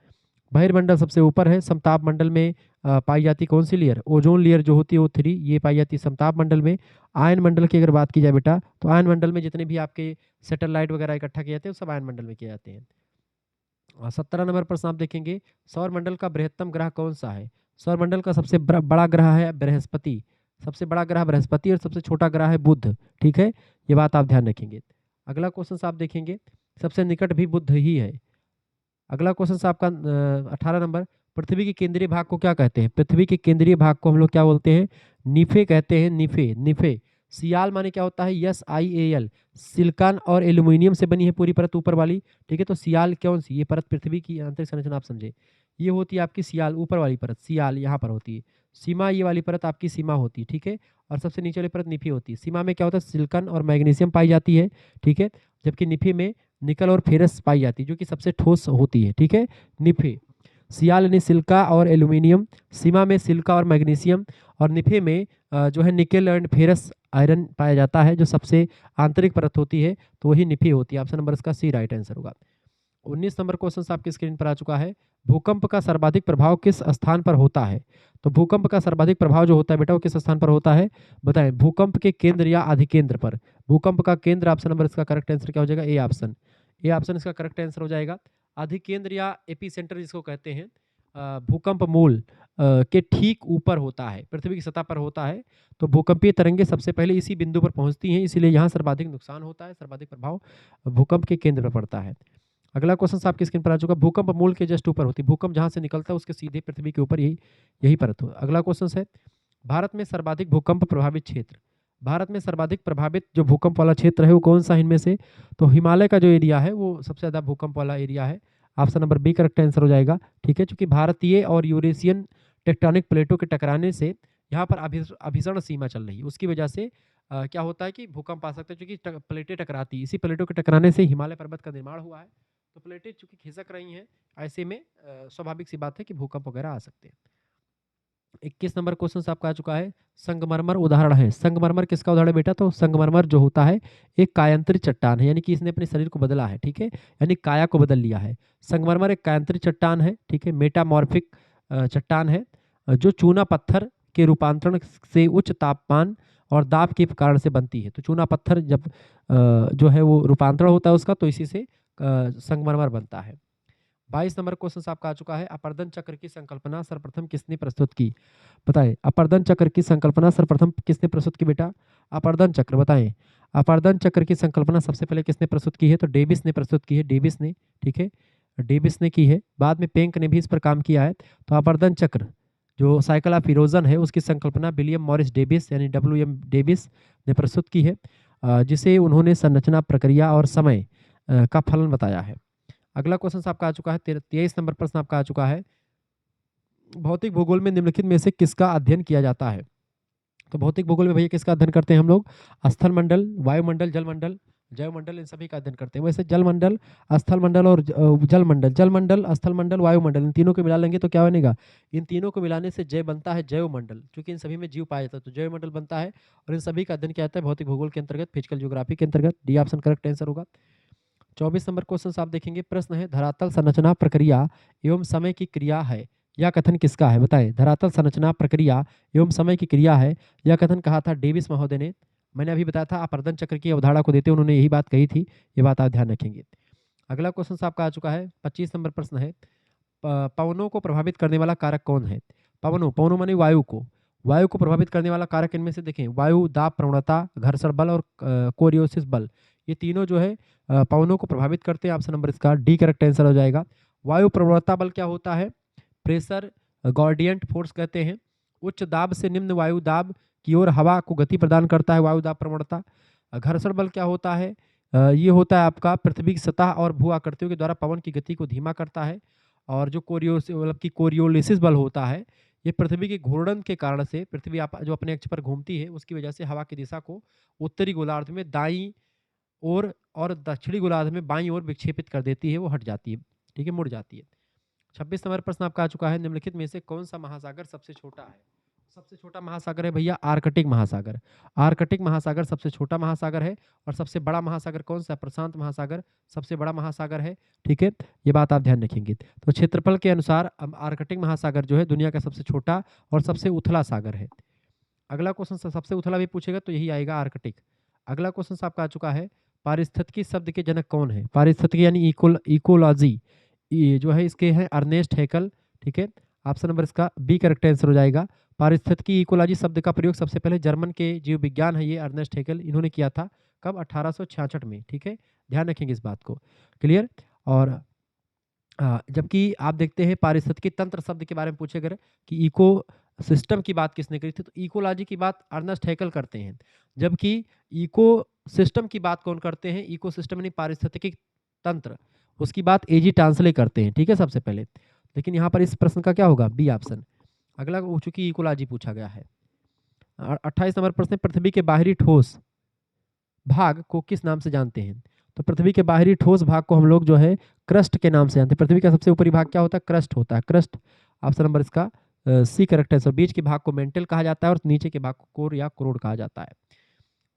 बहिर्मंडल सबसे ऊपर है, समताप मंडल में पाई जाती कौन सी लेयर? ओजोन लेयर जो होती है वो 3, ये पाई जाती है समताप मंडल में। आयन मंडल की अगर बात की जाए बेटा, तो आयन मंडल में जितने भी आपके सैटेलाइट वगैरह इकट्ठा किए जाते हैं वो सब आयन मंडल में किए जाते हैं। 17 नंबर प्रश्न आप देखेंगे, सौर मंडल का बृहत्तम ग्रह कौन सा है? सौर मंडल का सबसे बड़ा ग्रह है बृहस्पति, सबसे बड़ा ग्रह बृहस्पति और सबसे छोटा ग्रह है बुध, ठीक है, ये बात आप ध्यान रखेंगे। अगला क्वेश्चन आप देखेंगे, सबसे निकट भी बुध ही है। अगला क्वेश्चन आपका 18 नंबर, पृथ्वी के केंद्रीय भाग को क्या कहते हैं? पृथ्वी के केंद्रीय भाग को हम लोग क्या बोलते हैं? निफे कहते हैं, निफे, निफे। सियाल माने क्या होता है? SIAL, सिलिकॉन और एल्यूमिनियम से बनी है पूरी परत ऊपर वाली, ठीक है। तो सियाल कौन सी? ये परत पृथ्वी की आंतरिक संरचना आप समझे, ये होती है आपकी सियाल, ऊपर वाली परत सियाल यहाँ पर होती है। सीमा, ये वाली परत आपकी सीमा होती है, ठीक है। और सबसे नीचे वाली परत निफी होती है। सीमा में क्या होता है? सिलिकॉन और मैग्नीशियम पाई जाती है, ठीक है, जबकि निफी में निकल और फेरस पाई जाती है जो कि सबसे ठोस होती है, ठीक है। निफे, सियाल यानी सिल्का और एल्यूमिनियम, सीमा में सिल्का और मैग्नीशियम, और निफे में जो है निकेल एंड फेरस आयरन पाया जाता है जो सबसे आंतरिक परत होती है, तो वही निफी होती है। ऑप्शन नंबर इसका सी राइट आंसर होगा। 19 नंबर क्वेश्चन आपकी स्क्रीन पर आ चुका है, भूकंप का सर्वाधिक प्रभाव किस स्थान पर होता है? तो भूकंप का सर्वाधिक प्रभाव जो होता है बेटा वो किस स्थान पर होता है? बताएं, भूकंप के केंद्र या अधिकेंद्र पर। भूकंप का केंद्र, ऑप्शन नंबर इसका करेक्ट आंसर क्या हो जाएगा? ए ऑप्शन, ए ऑप्शन इसका करेक्ट आंसर हो जाएगा। अधिकेंद्र या एपीसेंटर जिसको कहते हैं, भूकंप मूल के ठीक ऊपर होता है, पृथ्वी की सतह पर होता है। तो भूकंपीय तरंगे सबसे पहले इसी बिंदु पर पहुंचती हैं, इसीलिए यहाँ सर्वाधिक नुकसान होता है, सर्वाधिक प्रभाव भूकंप के केंद्र पर पड़ता है। अगला क्वेश्चन आपकी स्क्रीन पर आ चुका, भूकंप मूल के जस्ट ऊपर होती है, भूकंप जहाँ से निकलता है उसके सीधे पृथ्वी के ऊपर यही यही परत हो। अगला क्वेश्चन है, भारत में सर्वाधिक भूकंप प्रभावित क्षेत्र। भारत में सर्वाधिक प्रभावित जो भूकंप वाला क्षेत्र है वो कौन सा है इनमें से? तो हिमालय का जो एरिया है वो सबसे ज़्यादा भूकंप वाला एरिया है। Option number B correct answer हो जाएगा, ठीक है, क्योंकि भारतीय और यूरेशियन टेक्टोनिक प्लेटों के टकराने से यहाँ पर अभिसरण सीमा चल रही है, उसकी वजह से क्या होता है कि भूकंप आ सकता है, क्योंकि प्लेटें टकराती, इसी प्लेटों के टकराने से हिमालय पर्वत का निर्माण हुआ है। तो प्लेटें चूंकि खिसक रही हैं, ऐसे में स्वाभाविक सी बात है कि भूकंप वगैरह आ सकते हैं। 21 नंबर क्वेश्चन आपका आ चुका है, संगमरमर उदाहरण है। संगमरमर किसका उदाहरण है बेटा? तो संगमरमर जो होता है एक कायांतरित चट्टान है, यानी कि इसने अपने शरीर को बदला है, ठीक है, यानी काया को बदल लिया है। संगमरमर एक कायांतरित चट्टान है, ठीक है, मेटामॉर्फिक चट्टान है, जो चूना पत्थर के रूपांतरण से उच्च तापमान और दाब के कारण से बनती है। तो चूना पत्थर जब जो है वो रूपांतरण होता है उसका, तो इसी से संगमरमर बनता है। 22 नंबर क्वेश्चन आपका आ चुका है, अपर्दन चक्र की संकल्पना सर्वप्रथम किसने प्रस्तुत की? बताएं, अपर्दन चक्र की संकल्पना सर्वप्रथम किसने प्रस्तुत की बेटा? अपर्दन चक्र, बताएं, अपर्दन चक्र की संकल्पना सबसे पहले किसने प्रस्तुत की है? तो डेविस ने प्रस्तुत की है, डेविस ने, ठीक है, डेविस ने की है। बाद में पेंक ने भी इस पर काम किया है। तो अपर्दन चक्र जो साइकिल ऑफ इरोजन है उसकी संकल्पना विलियम मॉरिस डेविस यानी WM डेविस ने प्रस्तुत की है, जिसे उन्होंने संरचना, प्रक्रिया और समय का फलन बताया है। अगला क्वेश्चन आपका आ चुका है, 23 नंबर प्रश्न आपका आ चुका है, भौतिक भूगोल में निम्नलिखित में से किसका अध्ययन किया जाता है? तो भौतिक भूगोल में भैया किसका अध्ययन करते हैं हम लोग? स्थल मंडल, वायुमंडल, जलमंडल, जैवमंडल, इन सभी का अध्ययन करते हैं। वैसे जलमंडल, स्थल मंडल और जलमंडल, जलमंडल, स्थल मंडल, वायुमंडल, इन तीनों को मिला लेंगे तो क्या बनेगा? इन तीनों को मिलाने से जय बनता है जैवमंडल, क्योंकि इन सभी में जीव पाया जाता है, तो जैवमंडल बनता है। और इन सभी का अध्ययन किया जाता है भौतिक भूगोल के अंतर्गत, फिजिकल ज्योग्राफी के अंतर्गत। डी ऑप्शन करेक्ट आंसर होगा। 24 नंबर क्वेश्चन आप देखेंगे, प्रश्न है, धरातल संरचना, प्रक्रिया एवं समय की क्रिया है, यह कथन किसका है? बताएं, धरातल संरचना, प्रक्रिया एवं समय की क्रिया है, यह कथन कहा था डेविस महोदय ने। मैंने अभी बताया था अपर्दन चक्र की अवधारणा को देते उन्होंने यही बात कही थी, ये बात आप ध्यान रखेंगे। अगला क्वेश्चन आपका आ चुका है, 25 नंबर प्रश्न है, पवनों को प्रभावित करने वाला कारक कौन है? पवनों, पवनों माने वायु को, वायु को प्रभावित करने वाला कारक इनमें से देखें, वायु दाब प्रवणता, घर्षण बल और कोरियोसिस बल, ये तीनों जो है पवनों को प्रभावित करते हैं। ऑप्शन नंबर इसका डी करेक्ट आंसर हो जाएगा। वायु प्रवणता बल क्या होता है? प्रेशर गॉर्डियंट फोर्स कहते हैं। उच्च दाब से निम्न वायु दाब की ओर हवा को गति प्रदान करता है वायु दाब प्रवणता। घर्षण बल क्या होता है? ये होता है आपका पृथ्वी की सतह और भू आकृतियों के द्वारा पवन की गति को धीमा करता है। और जो मतलब कि कोरियोलिसिस बल होता है, ये पृथ्वी के घूर्णन के कारण से पृथ्वी आप जो अपने अक्ष पर घूमती है उसकी वजह से हवा की दिशा को उत्तरी गोलार्ध में दाईं ओर और दक्षिणी गोलार्ध में बाईं ओर विक्षेपित कर देती है, वो हट जाती है, ठीक है, मुड़ जाती है। 26 नंबर प्रश्न आपका आ चुका है, निम्नलिखित में से कौन सा महासागर सबसे छोटा है? सबसे छोटा महासागर है भैया आर्कटिक महासागर। आर्कटिक महासागर सबसे छोटा महासागर है। और सबसे बड़ा महासागर कौन सा? प्रशांत महासागर सबसे बड़ा महासागर है, ठीक है, ये बात आप ध्यान रखेंगे। तो क्षेत्रफल के अनुसार आर्कटिक महासागर जो है दुनिया का सबसे छोटा और सबसे उथला सागर है। अगला क्वेश्चन सबसे उथला भी पूछेगा तो यही आएगा आर्कटिक। अगला क्वेश्चन आपका आ चुका है, पारिस्थितिकी शब्द के जनक कौन है? पारिस्थितिकी यानी इकोलॉजी ये जो है इसके हैं अर्नेस्ट हैकल, ठीक है, ऑप्शन नंबर इसका बी करेक्ट आंसर हो जाएगा। पारिस्थितिकी इकोलॉजी शब्द का प्रयोग सबसे पहले जर्मन के जीव विज्ञान है ये अर्नेस्ट हैकल, इन्होंने किया था कब? 1866 में, ठीक है, ध्यान रखेंगे इस बात को, क्लियर। और जबकि आप देखते हैं पारिस्थितिकी तंत्र शब्द के बारे में पूछे गए कि इको सिस्टम की बात किसने करी थी, तो इकोलॉजी की बात अर्नेस्ट हैकल करते हैं, जबकि इको सिस्टम की बात कौन करते हैं? इको सिस्टम यानी पारिस्थितिकी तंत्र, उसकी बात एजी टांसले करते हैं, ठीक है, सबसे पहले। लेकिन यहाँ पर इस प्रश्न का क्या होगा? B option. अगला चूंकि इकोलॉजी पूछा गया है। 28 नंबर प्रश्न, पृथ्वी के बाहरी ठोस भाग को किस नाम से जानते हैं? तो पृथ्वी के बाहरी ठोस भाग को हम लोग जो है क्रस्ट के नाम से जानते हैं। पृथ्वी का सबसे ऊपरी भाग क्या होता है? क्रस्ट होता है, क्रस्ट, ऑप्शन नंबर इसका सी करेक्ट है। बीच के भाग को मेंटल कहा जाता है और नीचे के भाग को कोर या क्रोड कहा जाता है।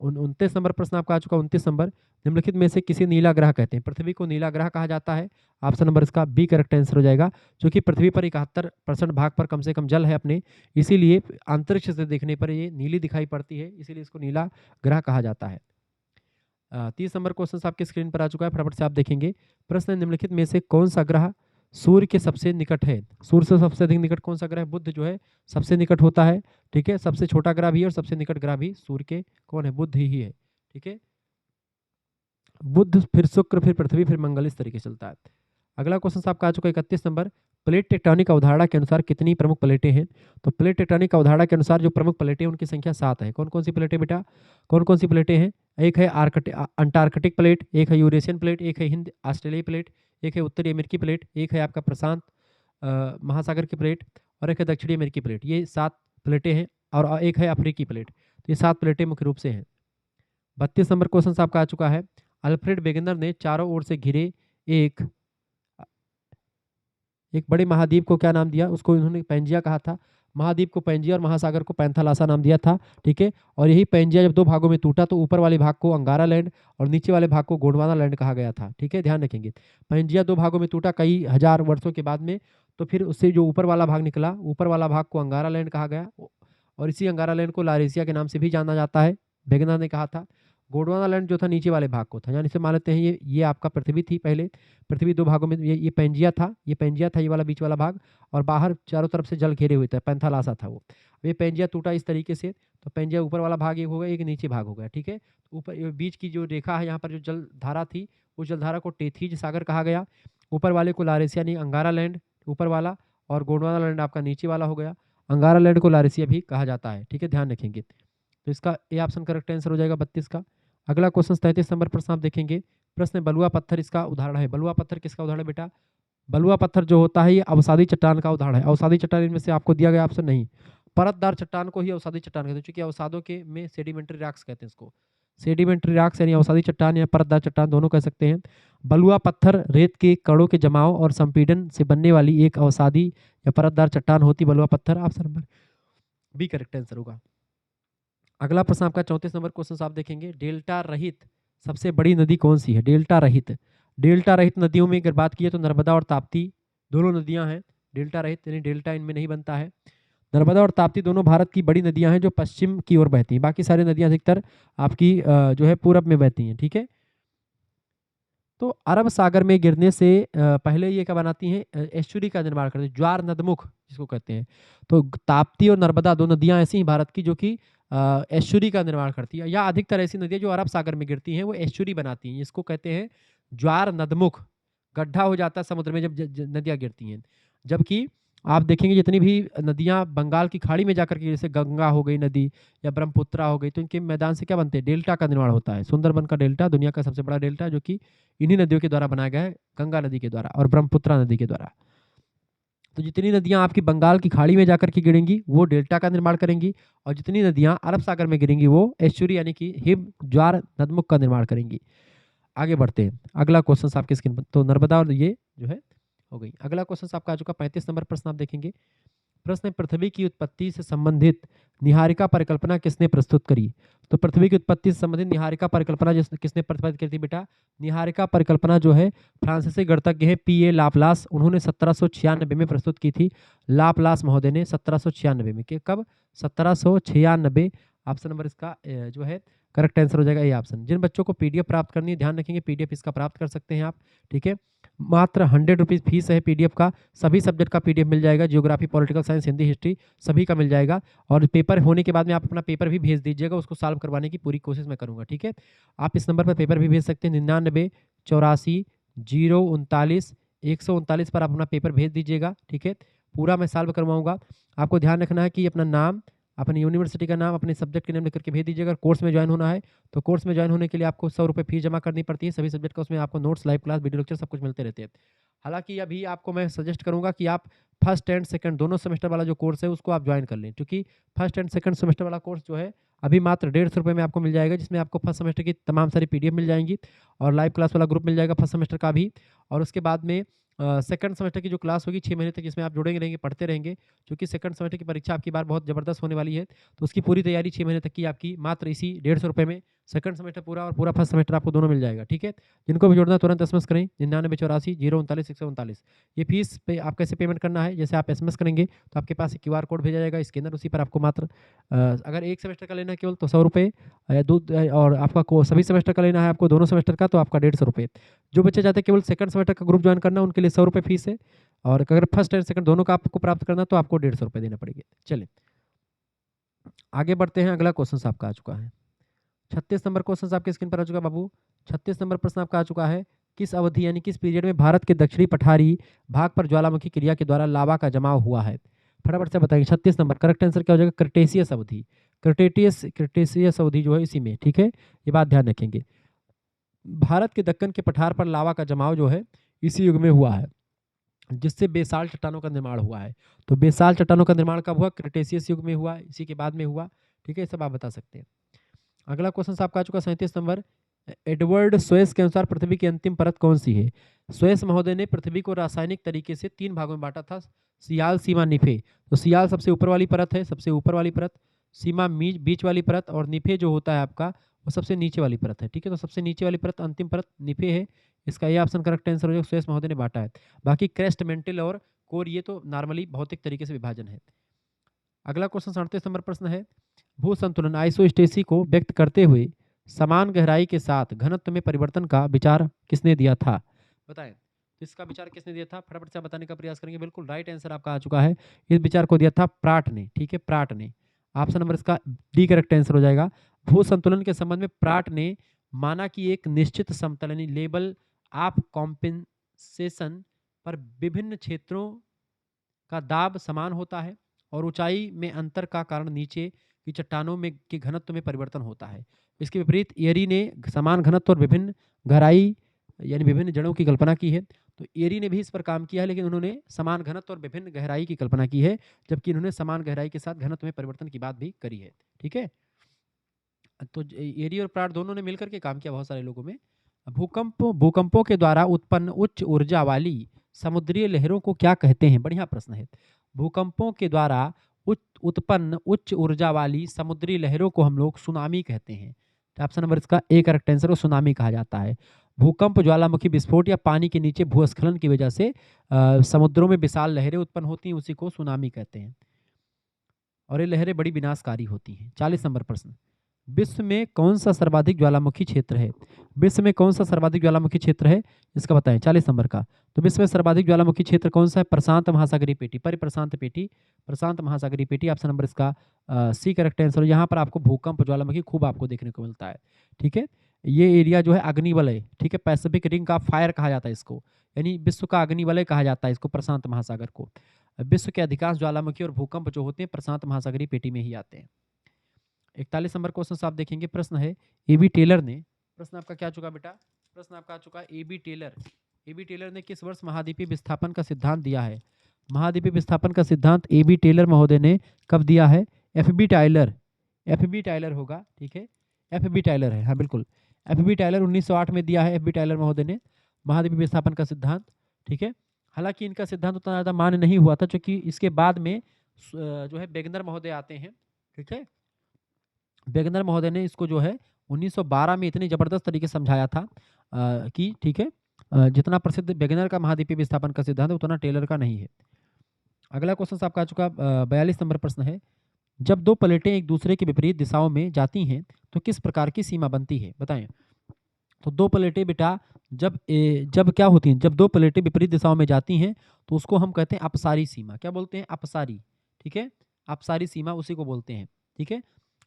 29 नंबर प्रश्न आपका आ चुका, 29 नंबर, निम्नलिखित में से किसी नीला ग्रह कहते हैं? पृथ्वी को नीला ग्रह कहा जाता है, ऑप्शन नंबर इसका बी करेक्ट आंसर हो जाएगा। क्योंकि पृथ्वी पर 71% भाग पर कम से कम जल है अपने, इसीलिए अंतरिक्ष से देखने पर ये नीली दिखाई पड़ती है, इसीलिए इसको नीला ग्रह कहा जाता है। 30 नंबर क्वेश्चन आपके स्क्रीन पर आ चुका है, फटाफट से आप देखेंगे। प्रश्न, निम्नलिखित में से कौन सा ग्रह सूर्य के सबसे निकट है? सूर्य से सबसे अधिक निकट कौन सा ग्रह? बुध जो है सबसे निकट होता है, ठीक है, सबसे छोटा ग्रह भी और सबसे निकट ग्रह भी सूर्य के कौन है? बुध ही है, ठीक है, बुध, फिर शुक्र, फिर पृथ्वी, फिर मंगल, इस तरीके से चलता है। अगला क्वेश्चन आपका आ चुका है 31 नंबर, प्लेट टेक्टोनिक अवधारणा के अनुसार कितनी प्रमुख प्लेटें हैं? तो प्लेट टेक्टोनिक अवधारणा के अनुसार जो प्रमुख प्लेटें हैं उनकी संख्या 7 है। कौन कौन सी प्लेटें बेटा? कौन कौन सी प्लेटें हैं? एक है अंटार्कटिक प्लेट, एक है यूरेशियन प्लेट, एक है हिंद ऑस्ट्रेलियाई प्लेट, एक है उत्तरी अमेरिकी प्लेट, एक है आपका प्रशांत महासागर की प्लेट, और एक है दक्षिणी अमेरिकी प्लेट। ये 7 प्लेटें हैं, और एक है अफ्रीकी प्लेट। तो ये 7 प्लेटें मुख्य रूप से हैं। 32 नंबर क्वेश्चन आपका आ चुका है, अल्फ्रेड वेगनर ने चारों ओर से घिरे एक एक बड़े महाद्वीप को क्या नाम दिया? उसको इन्होंने पैंजिया कहा था। महाद्वीप को पैंजिया और महासागर को पैंथालासा नाम दिया था, ठीक है। और यही पैंजिया जब 2 भागों में टूटा तो ऊपर वाले भाग को अंगारा लैंड और नीचे वाले भाग को गोंडवाना लैंड कहा गया था, ठीक है, ध्यान रखेंगे। पैंजिया 2 भागों में टूटा कई हजार वर्षों के बाद में, तो फिर उससे जो ऊपर वाला भाग निकला, ऊपर वाला भाग को अंगारा लैंड कहा गया, और इसी अंगारा लैंड को लारेसिया के नाम से भी जाना जाता है, वेगनर ने कहा था। गोंडवाना लैंड जो था नीचे वाले भाग को था, यानी से मान लेते हैं ये आपका पृथ्वी थी पहले, पृथ्वी 2 भागों में, ये पैंजिया था, ये पैंजिया था, ये वाला बीच वाला भाग, और बाहर चारों तरफ से जल घेरे हुए थे, पैंथालासा था वो। ये पैंजिया टूटा इस तरीके से, तो पैंजिया ऊपर वाला भाग एक हो गया, एक नीचे भाग हो गया, ठीक है। ऊपर बीच की जो रेखा है यहाँ पर जो जल धारा थी, उस जलधारा को टेथीज सागर कहा गया। ऊपर वाले को लारेसिया यानी अंगारा लैंड ऊपर वाला, और गोंडवाना लैंड आपका नीचे वाला हो गया। अंगारा लैंड को लारेसिया भी कहा जाता है, ठीक है, ध्यान रखेंगे। तो इसका ए ऑप्शन करेक्ट आंसर हो जाएगा 32 का। अगला क्वेश्चन 33 नंबर प्रश्न आप देखेंगे। प्रश्न, बलुआ पत्थर इसका उदाहरण है। बलुआ पत्थर किसका उदाहरण है बेटा? बलुआ पत्थर जो होता है ये अवसादी चट्टान का उदाहरण है। अवसादी चट्टान इनमें से आपको दिया गया ऑप्शन नहीं, परतदार चट्टान को ही अवसादी चट्टान कहते हैं, क्योंकि अवसादों के में सेडिमेंट्री रॉक्स कहते हैं इसको। सेडिमेंट्री रॉक्स यानी अवसादी चट्टान या परतदार चट्टान दोनों कह सकते हैं। बलुआ पत्थर रेत के कणों के जमाव और संपीड़न से बनने वाली एक अवसादी या परतदार चट्टान होती बलुआ पत्थर, option number B correct answer होगा। अगला प्रश्न आपका 34 नंबर क्वेश्चन आप देखेंगे, डेल्टा रहित सबसे बड़ी नदी कौन सी है? डेल्टा रहित, डेल्टा रहित नदियों में अगर बात की तो नर्मदा और ताप्ती दोनों नदियां हैं डेल्टा रहित, यानी डेल्टा इनमें नहीं बनता है। नर्मदा और ताप्ती दोनों भारत की बड़ी नदियां हैं जो पश्चिम की ओर बहती हैं, बाकी सारी नदियां अधिकतर आपकी जो है पूरब में बहती हैं, ठीक है। तो अरब सागर में गिरने से पहले ये क्या बनाती हैं, एस्चुरी का निर्माण करती हैं, ज्वार नदमुख जिसको कहते हैं। तो ताप्ती और नर्मदा दो नदियां ऐसी हैं भारत की जो कि एस्चुरी का निर्माण करती है, या अधिकतर ऐसी नदियां जो अरब सागर में गिरती हैं वो एस्चुरी बनाती हैं, इसको कहते हैं ज्वार नदमुख। गड्ढा हो जाता है समुद्र में जब नदियां गिरती हैं। जबकि आप देखेंगे जितनी भी नदियां बंगाल की खाड़ी में जाकर के, जैसे गंगा हो गई नदी या ब्रह्मपुत्रा हो गई, तो इनके मैदान से क्या बनते हैं, डेल्टा का निर्माण होता है। सुंदरबन का डेल्टा दुनिया का सबसे बड़ा डेल्टा, जो कि इन्हीं नदियों के द्वारा बनाया गया है, गंगा नदी के द्वारा और ब्रह्मपुत्रा नदी के द्वारा। तो जितनी नदियां आपकी बंगाल की खाड़ी में जाकर के गिरेंगी वो डेल्टा का निर्माण करेंगी, और जितनी नदियां अरब सागर में गिरेंगी वो एस्चुरी यानी कि हिम ज्वार नदमुख का निर्माण करेंगी। आगे बढ़ते हैं, अगला क्वेश्चन आपके स्क्रीन पर, तो नर्मदा और ये जो है हो गई। अगला क्वेश्चन आपका आ चुका 35 नंबर प्रश्न आप देखेंगे। प्रश्न है, पृथ्वी की उत्पत्ति से संबंधित निहारिका परिकल्पना किसने प्रस्तुत करी? तो पृथ्वी की उत्पत्ति से संबंधित निहारिका परिकल्पना किसने प्रस्तुत की थी बेटा? निहारिका परिकल्पना जो है फ्रांसीसी गणितज्ञ है पीए लाप्लास, उन्होंने 1796 में प्रस्तुत की थी। लाप्लास महोदय ने 1796 में, कब? 1796। ऑप्शन नंबर इसका जो है करेक्ट आंसर हो जाएगा ए ऑप्शन। जिन बच्चों को पीडीएफ प्राप्त करनी है ध्यान रखेंगे, पीडीएफ इसका प्राप्त कर सकते हैं आप, ठीक है। मात्र 100 रुपीज़ फीस है पीडीएफ का, सभी सब्जेक्ट का पीडीएफ मिल जाएगा, geography, political science, Hindi, history सभी का मिल जाएगा। और पेपर होने के बाद में आप अपना पेपर भी भेज दीजिएगा, उसको सॉल्व करवाने की पूरी कोशिश मैं करूँगा, ठीक है। आप इस नंबर पर पेपर भी भेज सकते हैं, 99 84 039 139 पर आप अपना पेपर भेज दीजिएगा, ठीक है। पूरा मैं सॉल्व करवाऊँगा। आपको ध्यान रखना है कि अपना नाम, अपनी यूनिवर्सिटी का नाम, अपने सब्जेक्ट के नाम लिख करके भेज दीजिएगा। कोर्स में ज्वाइन होना है तो कोर्स में ज्वाइन होने के लिए आपको 100 रुपये फीस जमा करनी पड़ती है सभी सब्जेक्ट का, उसमें आपको notes, live class, video lecture सब कुछ मिलते रहते हैं। हालांकि अभी आपको मैं सजेस्ट करूंगा कि आप फर्स्ट एंड सेकंड दोनों सेमेस्टर वाला जो कोर्स है उसको आप ज्वाइन कर लें, क्योंकि फर्स्ट एंड सेकंड सेमेस्टर वाला कोर्स जो है अभी मात्र 150 रुपये में आपको मिल जाएगा, जिसमें आपको फर्स्ट सेमेस्टर की तमाम सारी पीडीएफ मिल जाएंगी और लाइव क्लास वाला ग्रुप मिल जाएगा फर्स्ट सेमेस्टर का भी। और उसके बाद में सेकंड सेमेस्टर की जो क्लास होगी 6 महीने तक, जिसमें आप जुड़ेंगे रहेंगे, पढ़ते रहेंगे, क्योंकि सेकंड सेमेस्टर की परीक्षा आपकी बार बहुत ज़बरदस्त होने वाली है। तो उसकी पूरी तैयारी 6 महीने तक की आपकी मात्र इसी 150 रुपये में, सेकंड सेमेस्टर पूरा और पूरा फर्स्ट सेमेस्टर आपको दोनों मिल जाएगा, ठीक है। जिनको भी जुड़ना है तुरंत एसएमएस करें 99 84 039 139। ये फीस पे आप कैसे पेमेंट करना है, जैसे आप एसएमएस करेंगे तो आपके पास एक क्यूआर कोड भेजा जाएगा, स्कैनर, उसी पर आपको मात्र अगर एक सेमेस्टर का लेना है केवल तो 100 रुपये, और आपका सभी सेमेस्टर का लेना है आपको दोनों सेमेस्टर का तो आपका 150 रुपये। जो बच्चे चाहते हैं केवल सेकंड सेमेस्टर का ग्रुप ज्वाइन करना उनके लिए 100 रुपये फीस है, और अगर फर्स्ट एंड सेकंड दोनों का आपको प्राप्त करना तो आपको 150 रुपये देना पड़ेगा। चलिए आगे बढ़ते हैं, अगला क्वेश्चन आपका आ चुका है 36 नंबर क्वेश्चन आपके स्क्रीन पर आ चुका है बाबू। 36 नंबर प्रश्न आपका आ चुका है, किस अवधि यानी किस पीरियड में भारत के दक्षिणी पठारी भाग पर ज्वालामुखी क्रिया के द्वारा लावा का जमाव हुआ है? फटाफट से बताएंगे। 36 नंबर करेक्ट आंसर क्या हो जाएगा? क्रिटेशियस अवधि। क्रिटेशियस अवधि जो है इसी में, ठीक है, ये बात ध्यान रखेंगे। भारत के दक्कन के पठार पर लावा का जमाव जो है इसी युग में हुआ है, जिससे बेसाल चट्टानों का निर्माण हुआ है। तो बेसाल चट्टानों का निर्माण कब हुआ? क्रिटेशियस युग में हुआ, इसी के बाद में हुआ, ठीक है, सब आप बता सकते हैं। अगला क्वेश्चन आपका आ चुका 37 नंबर। एडवर्ड स्वेस के अनुसार पृथ्वी की अंतिम परत कौन सी है? स्वेस महोदय ने पृथ्वी को रासायनिक तरीके से 3 भागों में बांटा था, सियाल, सीमा, निफे। तो सियाल सबसे ऊपर वाली परत है, सबसे ऊपर वाली परत, सीमा बीच वाली परत, और निफे जो होता है आपका वो सबसे नीचे वाली परत है, ठीक है। तो सबसे नीचे वाली परत अंतिम परत निफे है, इसका ये ऑप्शन करेक्ट आंसर हो जाएगा, स्वेस महोदय ने बांटा है। बाकी क्रेस्ट, मेंटल और कोर ये तो नॉर्मली भौतिक तरीके से विभाजन है। अगला क्वेश्चन 38 नंबर प्रश्न है, भू संतुलन आइसोस्टेसी को व्यक्त करते हुए समान गहराई के साथ घनत्व में परिवर्तन का विचार किसने दिया था? बताएं, तो इसका विचार किसने दिया था? फटाफट से बताने का प्रयास करेंगे। बिल्कुल राइट आंसर आपका आ चुका है, इस विचार को दिया था प्राट ने, ठीक है, प्राट ने। ऑप्शन नंबर इसका डी करेक्ट आंसर हो जाएगा। भू संतुलन के संबंध में प्राट ने माना कि एक निश्चित समतल यानी लेवल ऑफ कॉम्पेंसेशन पर विभिन्न क्षेत्रों का दाब समान होता है, और ऊंचाई में अंतर का कारण नीचे की चट्टानों में के घनत्व में परिवर्तन होता है। इसके विपरीत एरी ने समान घनत्व और विभिन्न गहराई यानी विभिन्न जड़ों की कल्पना की है। तो एरी ने भी इस पर काम किया है, लेकिन उन्होंने समान घनत्व और विभिन्न गहराई की कल्पना की है, जबकि इन्होंने समान गहराई के साथ घनत्व में परिवर्तन की बात भी करी है, ठीक है। तो एरी और प्राट दोनों ने मिलकर के काम किया बहुत सारे लोगों में। भूकंपों के द्वारा उत्पन्न उच्च ऊर्जा वाली समुद्रीय लहरों को क्या कहते हैं? बढ़िया प्रश्न है। भूकंपों के द्वारा उत्पन्न उच्च ऊर्जा वाली समुद्री लहरों को हम लोग सुनामी कहते हैं। तो ऑप्शन नंबर इसका ए करेक्ट आंसर को सुनामी कहा जाता है। भूकंप, ज्वालामुखी विस्फोट या पानी के नीचे भूस्खलन की वजह से समुद्रों में विशाल लहरें उत्पन्न होती हैं, उसी को सुनामी कहते हैं, और ये लहरें बड़ी विनाशकारी होती हैं। 40 नंबर प्रश्न, विश्व में कौन सा सर्वाधिक ज्वालामुखी क्षेत्र है? विश्व में कौन सा सर्वाधिक ज्वालामुखी क्षेत्र है, इसका बताएं। 40 नंबर का। तो विश्व में सर्वाधिक ज्वालामुखी क्षेत्र कौन सा है? प्रशांत महासागरीय पेटी, परिप्रशांत पेटी, प्रशांत महासागरीय पेटी। ऑप्शन नंबर इसका सी करेक्ट आंसर। यहाँ पर आपको भूकंप ज्वालामुखी खूब आपको देखने को मिलता है। ठीक है, ये एरिया जो है अग्निवलय, ठीक है, पैसिफिक रिंग ऑफ फायर कहा जाता है इसको, यानी विश्व का अग्निवलय कहा जाता है इसको, प्रशांत महासागर को। विश्व के अधिकांश ज्वालामुखी और भूकंप जो होते हैं प्रशांत महासागरीय पेटी में ही आते हैं। 41 नंबर क्वेश्चन आप देखेंगे, प्रश्न है एबी टेलर ने, प्रश्न आपका क्या चुका बेटा, प्रश्न आपका आ चुका एबी टेलर। एबी टेलर ने किस वर्ष महाद्वीपीय विस्थापन का सिद्धांत दिया है? महाद्वीपीय विस्थापन का सिद्धांत एबी टेलर महोदय ने कब दिया है? एफबी टाइलर, एफबी टाइलर होगा, ठीक है, एफबी टाइलर है, हाँ बिल्कुल, एफबी टाइलर 1908 में दिया है एफबी टाइलर महोदय ने महाद्वीपीय विस्थापन का सिद्धांत। ठीक है, हालांकि इनका सिद्धांत उतना ज़्यादा मान्य नहीं हुआ था, क्योंकि इसके बाद में जो है वेगनर महोदय आते हैं। ठीक है, वेगनर महोदय ने इसको जो है 1912 में इतनी जबरदस्त तरीके से समझाया था कि ठीक है, जितना प्रसिद्ध वेगनर का महाद्वीपीय विस्थापन का सिद्धांत है उतना टेलर का नहीं है। अगला क्वेश्चन आपका आ चुका 42 नंबर प्रश्न है, जब दो प्लेटें एक दूसरे के विपरीत दिशाओं में जाती हैं तो किस प्रकार की सीमा बनती है, बताएं। तो दो प्लेटें बेटा जब क्या होती हैं, जब दो प्लेटें विपरीत दिशाओं में जाती हैं तो उसको हम कहते हैं अपसारी सीमा। क्या बोलते हैं? अपसारी। ठीक है, अपसारी सीमा उसी को बोलते हैं। ठीक है,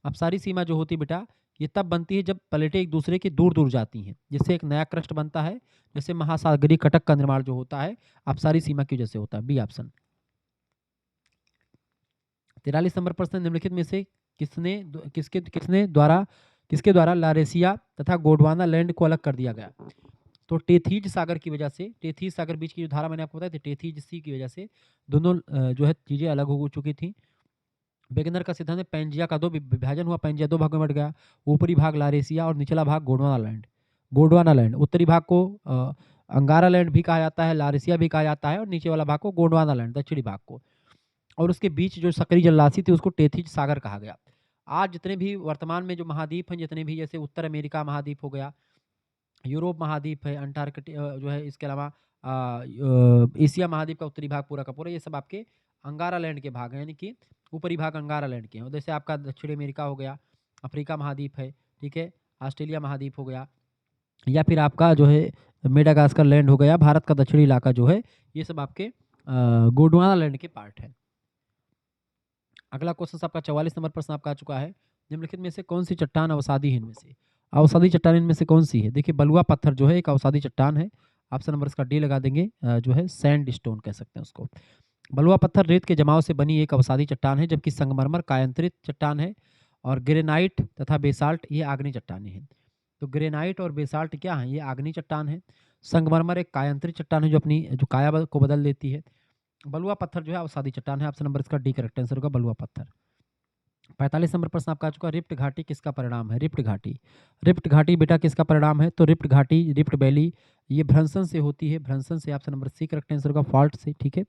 अपसारी सीमा जो होती है बेटा, ये तब बनती है जब प्लेटें एक दूसरे के दूर दूर जाती हैं, जिससे एक नया क्रस्ट बनता है, जैसे महासागरीय कटक का निर्माण जो होता है अपसारी सीमा की वजह से होता है। B option. 43 नंबर प्रश्न, निम्नलिखित में से किसके द्वारा लारेसिया तथा गोंडवाना लैंड को अलग कर दिया गया? तो टेथीज सागर की वजह से, टेथीज सागर बीच की जो धारा मैंने आपको बताई थी, टेथीज सी की वजह से दोनों जो है चीजें अलग हो चुकी थी। वेगनर का सिद्धांत है पैंजिया का दो विभाजन हुआ, पैंजिया दो भागों में बट गया, ऊपरी भाग लारेसिया और निचला भाग गोंडवाना लैंड। गोंडवाना लैंड उत्तरी भाग को अंगारा लैंड भी कहा जाता है, लारेसिया भी कहा जाता है, और नीचे वाला भाग को गोंडवाना लैंड, दक्षिणी भाग को, और उसके बीच जो सक्रिय जलराशि थी उसको टेथीज सागर कहा गया। आज जितने भी वर्तमान में जो महाद्वीप हैं, जितने भी, जैसे उत्तर अमेरिका महाद्वीप हो गया, यूरोप महाद्वीप है, अंटार्कटिका जो है, इसके अलावा एशिया महाद्वीप का उत्तरी भाग पूरा का पूरा, ये सब आपके अंगारा लैंड के भाग हैं, यानी कि ऊपरी भाग अंगारा लैंड के हैं। जैसे आपका दक्षिण अमेरिका हो गया, अफ्रीका महाद्वीप है, ठीक है, ऑस्ट्रेलिया महाद्वीप हो गया, या फिर आपका जो है मेडागास्कर लैंड हो गया, भारत का दक्षिणी इलाका जो है, ये सब आपके गोंडवाना लैंड के पार्ट है। अगला क्वेश्चन आपका 44 नंबर प्रश्न आपका आ चुका है, निम्नलिखित में से कौन सी चट्टान अवसादी है? इनमें से अवसादी चट्टान इनमें से कौन सी है? देखिए, बलुआ पत्थर जो है एक अवसादी चट्टान है। ऑप्शन नंबर इसका डी लगा देंगे, जो है सैंड स्टोन कह सकते हैं उसको। बलुआ पत्थर रेत के जमाव से बनी एक अवसादी चट्टान है, जबकि संगमरमर कायांतरित चट्टान है, और ग्रेनाइट तथा बेसाल्ट ये आग्नेय चट्टानें हैं। तो ग्रेनाइट और बेसाल्ट क्या है? ये आग्नेय चट्टान है। संगमरमर एक कायांतरित चट्टान है जो अपनी जो काया को बदल देती है। बलुआ पत्थर जो है अवसादी चट्टान है। ऑप्शन नंबर इसका डी करेक्ट आंसर होगा, बलुआ पत्थर। 45 नंबर प्रश्न आपका आ चुका, रिफ्ट घाटी किसका परिणाम है? रिफ्ट घाटी, रिफ्ट घाटी बेटा किसका परिणाम है? तो रिफ्ट घाटी, रिफ्ट वैली, ये भ्रंशन से होती है, भ्रंशन से। Option number C correct answer होगा, फॉल्ट से। ठीक है,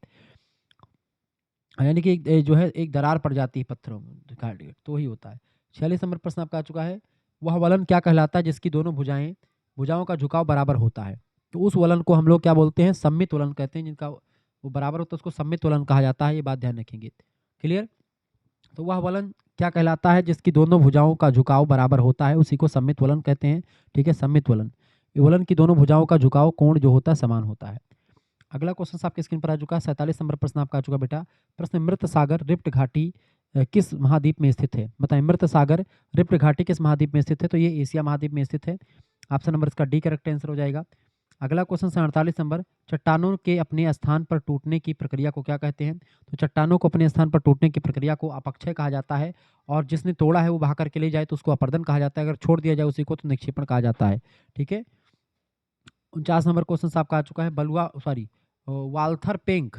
यानी कि जो है एक दरार पड़ जाती है पत्थरों में, घाटी तो ही होता है। 46 नंबर प्रश्न आपका आ चुका है, वह वलन क्या कहलाता है जिसकी दोनों भुजाओं का झुकाव बराबर होता है? तो उस वलन को हम लोग क्या बोलते हैं? सम्मित वलन कहते हैं, जिनका वो बराबर होता है उसको सम्मित वलन कहा जाता है। ये बात ध्यान रखेंगे, क्लियर। तो वह वलन क्या कहलाता है जिसकी दोनों भुजाओं का झुकाव बराबर होता है? उसी को सम्मित वलन कहते हैं। ठीक है, सम्मित वलन, ये वलन की दोनों भुजाओं का झुकाव कोण जो होता है समान होता है। अगला क्वेश्चन आपके स्क्रीन पर आ चुका है, 47 नंबर प्रश्न आपका आ चुका बेटा। प्रश्न, मृत सागर रिफ्ट घाटी किस महाद्वीप में स्थित है? बताएं, मृत सागर रिफ्ट घाटी किस महाद्वीप में स्थित है? तो ये एशिया महाद्वीप में स्थित है। ऑप्शन नंबर इसका डी करेक्ट आंसर हो जाएगा। अगला क्वेश्चन 48 नंबर, चट्टानों के अपने स्थान पर टूटने की प्रक्रिया को क्या कहते हैं? तो चट्टानों को अपने स्थान पर टूटने की प्रक्रिया को अपक्षय कहा जाता है, और जिसने तोड़ा है वो बहा करके ले जाए तो उसको अपर्दन कहा जाता है, अगर छोड़ दिया जाए उसी को तो निक्षेपण कहा जाता है। ठीक है, 49 नंबर क्वेश्चन आपका आ चुका है, वाल्थर पेंक,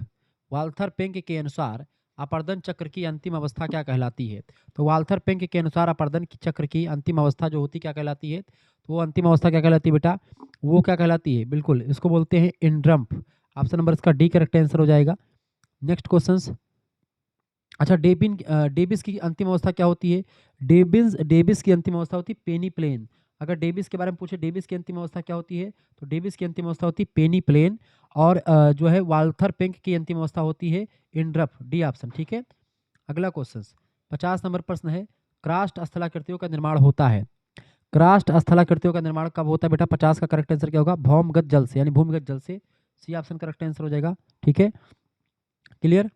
वाल्थर पेंक के अनुसार अपर्दन चक्र की अंतिम अवस्था क्या कहलाती है? तो वाल्थर पेंक के अनुसार अपर्दन की चक्र की अंतिम अवस्था जो होती क्या कहलाती है? तो वो अंतिम अवस्था क्या कहलाती है बेटा? वो क्या कहलाती है? बिल्कुल, इसको बोलते हैं इंड्रम्प। ऑप्शन नंबर इसका डी करेक्ट आंसर हो जाएगा। नेक्स्ट क्वेश्चन, अच्छा, डेबिस की अंतिम अवस्था क्या होती है? डेबिस की अंतिम अवस्था होती है पेनी प्लेन। अगर डेबिस के बारे में पूछे, डेबिस की अंतिम अवस्था क्या होती है? तो डेबिस की अंतिम अवस्था होती है पेनी प्लेन, और जो है वाल्थर पेंक की अंतिम अवस्था होती है इंड्रप, डी ऑप्शन। ठीक है, अगला क्वेश्चन 50 नंबर प्रश्न है, क्रास्ट स्थलाकृतियों का निर्माण होता है क्रास्ट स्थलाकृतियों का निर्माण कब होता है बेटा? 50 का करेक्ट आंसर क्या होगा? भौमगत जल से, यानी भूमिगत जल से। सी ऑप्शन करेक्ट आंसर हो जाएगा। ठीक है, क्लियर।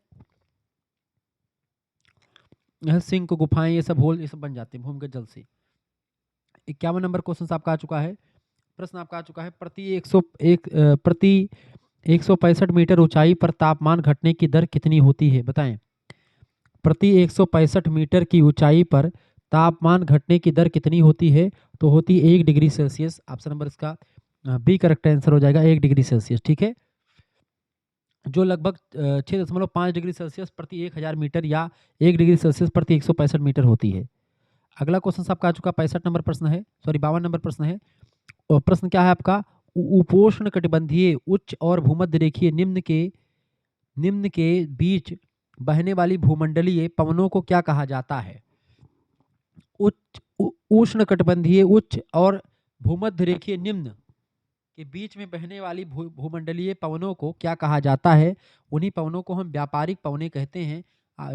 यह सिंक गुफाएं ये सब होल ये सब बन जाते हैं भूमिगत जल से। 51 नंबर क्वेश्चन आपका आ चुका है। प्रश्न आपका आ चुका है, प्रति 165 मीटर ऊंचाई पर तापमान घटने की दर कितनी होती है? बताएं। प्रति 165 मीटर की ऊंचाई पर तापमान घटने की दर कितनी होती है? तो होती है 1 डिग्री सेल्सियस। ऑप्शन नंबर इसका बी करेक्ट आंसर हो जाएगा, 1 डिग्री सेल्सियस। ठीक है, जो लगभग 6.5 डिग्री सेल्सियस प्रति 1000 मीटर या 1 डिग्री सेल्सियस प्रति 165 मीटर होती है। अगला क्वेश्चन आपका आ चुका 65 नंबर प्रश्न है, सॉरी 52 नंबर प्रश्न है। और प्रश्न क्या है आपका? उपोष्ण कटिबंधीय उच्च और भूमध्य रेखीय निम्न के बीच बहने वाली भूमंडलीय पवनों को क्या कहा जाता है? उष्ण कटिबंधीय उच्च और भूमध्य रेखीय निम्न के बीच में बहने वाली भूमंडलीय पवनों को क्या कहा जाता है? उन्हीं पवनों को हम व्यापारिक पवनें कहते हैं,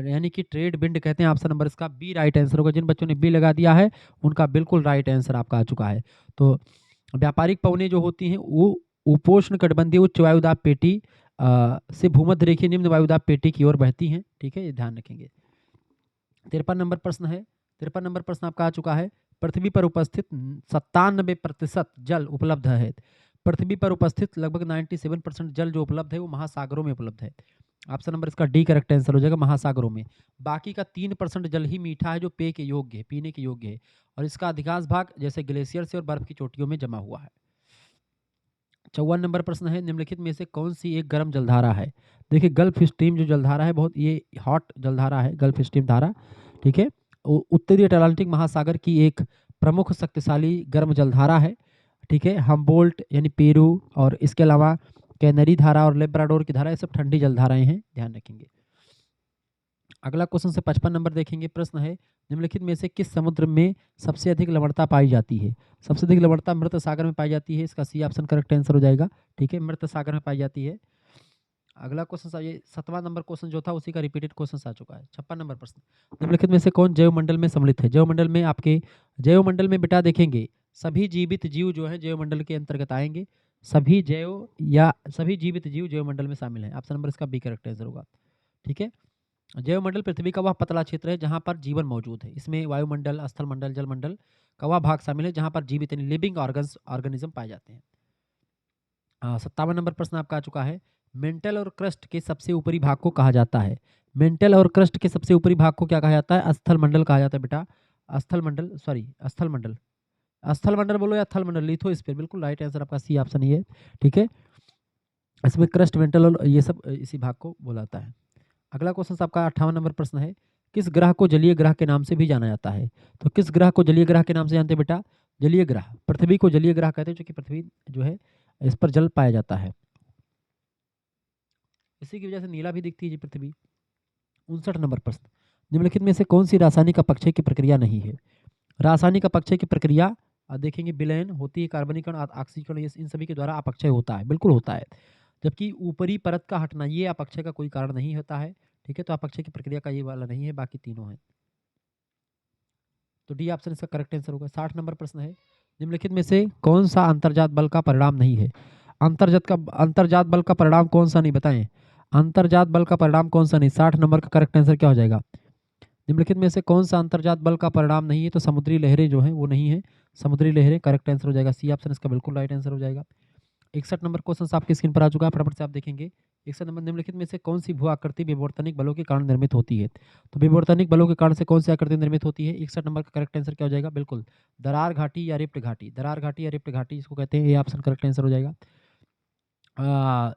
यानी कि ट्रेड विंड कहते हैं। ऑप्शन नंबर इसका बी राइट आंसर होगा। जिन बच्चों ने बी लगा दिया है उनका बिल्कुल राइट आंसर आपका आ चुका है। तो व्यापारिक पवनें जो होती हैं वो उपोष्ण कटिबंधीय उच्च वायुदाब पेटी से भूमध्य रेखीय निम्न वायुदाब पेटी की ओर बहती हैं। ठीक है, ये ध्यान रखेंगे। 53 नंबर प्रश्न है। 53 नंबर प्रश्न आपका आ चुका है, पृथ्वी पर उपस्थित 97% जल उपलब्ध है। पृथ्वी पर उपस्थित लगभग 97% जल जो उपलब्ध है वो महासागरों में उपलब्ध है। ऑप्शन नंबर इसका डी करेक्ट आंसर हो जाएगा, महासागरों में। बाकी का 3% जल ही मीठा है जो पेय के योग्य है, पीने के योग्य है, और इसका अधिकांश भाग जैसे ग्लेशियर से और बर्फ की चोटियों में जमा हुआ है। 54 नंबर प्रश्न है, निम्नलिखित में से कौन सी एक गर्म जलधारा है? देखिए गल्फ स्ट्रीम जो जलधारा है बहुत ये हॉट जलधारा है, गल्फ स्ट्रीम धारा। ठीक है, उत्तरी अटलांटिक महासागर की एक प्रमुख शक्तिशाली गर्म जलधारा है। ठीक है, हम्बोल्ट यानी पेरू और इसके अलावा कैनरी धारा और लेब्राडोर की धारा, ये सब ठंडी जलधाराएं हैं, ध्यान रखेंगे। अगला क्वेश्चन से 55 नंबर देखेंगे। प्रश्न है, निम्नलिखित में से किस समुद्र में सबसे अधिक लवणता पाई जाती है? सबसे अधिक लवणता मृत सागर में पाई जाती है, इसका सी ऑप्शन करेक्ट आंसर हो जाएगा। ठीक है, मृत सागर में पाई जाती है। अगला क्वेश्चन ये 7वां नंबर क्वेश्चन जो था उसी का रिपीटेड क्वेश्चन आ चुका है। 56 नंबर प्रश्न, निम्नलिखित में से कौन जैवमंडल में सम्मिलित है? जैवमंडल में आपके जैवमंडल में बेटा देखेंगे सभी जीवित जीव जो है जैवमंडल के अंतर्गत आएंगे। सभी जीवित जीव जैवमंडल में शामिल हैं। ऑप्शन नंबर इसका बी करेक्ट आंसर होगा। ठीक है, जैवमंडल पृथ्वी का वह पतला क्षेत्र है जहां पर जीवन मौजूद है। इसमें वायुमंडल, स्थलमंडल, जलमंडल का वह भाग शामिल है जहां पर जीवित यानी लिविंग ऑर्गेनिज्म पाए जाते हैं। 57 नंबर प्रश्न आपका आ चुका है, मेंटल और क्रस्ट के सबसे ऊपरी भाग को कहा जाता है? मेंटल और क्रस्ट के सबसे ऊपरी भाग को क्या कहा जाता है? स्थल मंडल कहा जाता है बेटा। स्थल मंडल, स्थल मंडल बोलो या थल मंडल, लिथोस्फीयर, बिल्कुल राइट आंसर आपका सी ऑप्शन ही है। ठीक है, इसमें क्रस्ट, मेंटल और ये सब इसी भाग को बोला जाता है। अगला क्वेश्चन आपका 58 नंबर प्रश्न है, किस ग्रह को जलीय ग्रह के नाम से भी जाना जाता है? तो किस ग्रह को जलीय ग्रह के नाम से जानते हैं बेटा? जलीय ग्रह, पृथ्वी को जलीय ग्रह कहते हैं क्योंकि पृथ्वी जो है इस पर जल पाया जाता है, इसी की वजह से नीला भी दिखती है जी पृथ्वी। 59 नंबर प्रश्न, निम्नलिखित में से कौन सी रासायनिक अपक्षय की प्रक्रिया नहीं है? रासायनिक अपक्षय की प्रक्रिया देखेंगे विलयन होती है, कार्बनीकरण, ऑक्सीकरण, इन सभी के द्वारा अपक्षय होता है, बिल्कुल होता है। जबकि ऊपरी परत का हटना ये अपक्षय का कोई कारण नहीं होता है। ठीक है, तो अपक्षय की प्रक्रिया का ये वाला नहीं है, बाकी तीनों है। तो डी ऑप्शन इसका करेक्ट आंसर होगा। 60 नंबर प्रश्न है, निम्नलिखित में से कौन सा अंतर्जात बल का परिणाम नहीं है? अंतर्जात बल का परिणाम कौन सा नहीं, बताएं। अंतर्जात बल का परिणाम कौन सा नहीं? 60 नंबर का करेक्ट आंसर क्या हो जाएगा? निम्नलिखित में से कौन सा अंतर्जात बल का परिणाम नहीं है? तो समुद्री लहरें जो हैं वो नहीं है, समुद्री लहरें करेक्ट आंसर हो जाएगा। सी ऑप्शन इसका बिल्कुल राइट आंसर हो जाएगा। 61 नंबर क्वेश्चन आपकी स्क्रीन पर आ चुका है, फटाफट से आप देखेंगे। 61 नंबर, निम्नलिखित में से कौन सी भू आकृति विवर्तनिक बलों के कारण निर्मित होती है? तो विवर्तनिक बलों के कारण से कौन सी आकृति निर्मित होती है? 61 नंबर का करेक्ट आंसर क्या हो जाएगा? बिल्कुल दरार घाटी या रिप्ट घाटी, दरार घाटी या रिप्ट घाटी इसको कहते हैं, ये ऑप्शन करेक्ट आंसर हो जाएगा।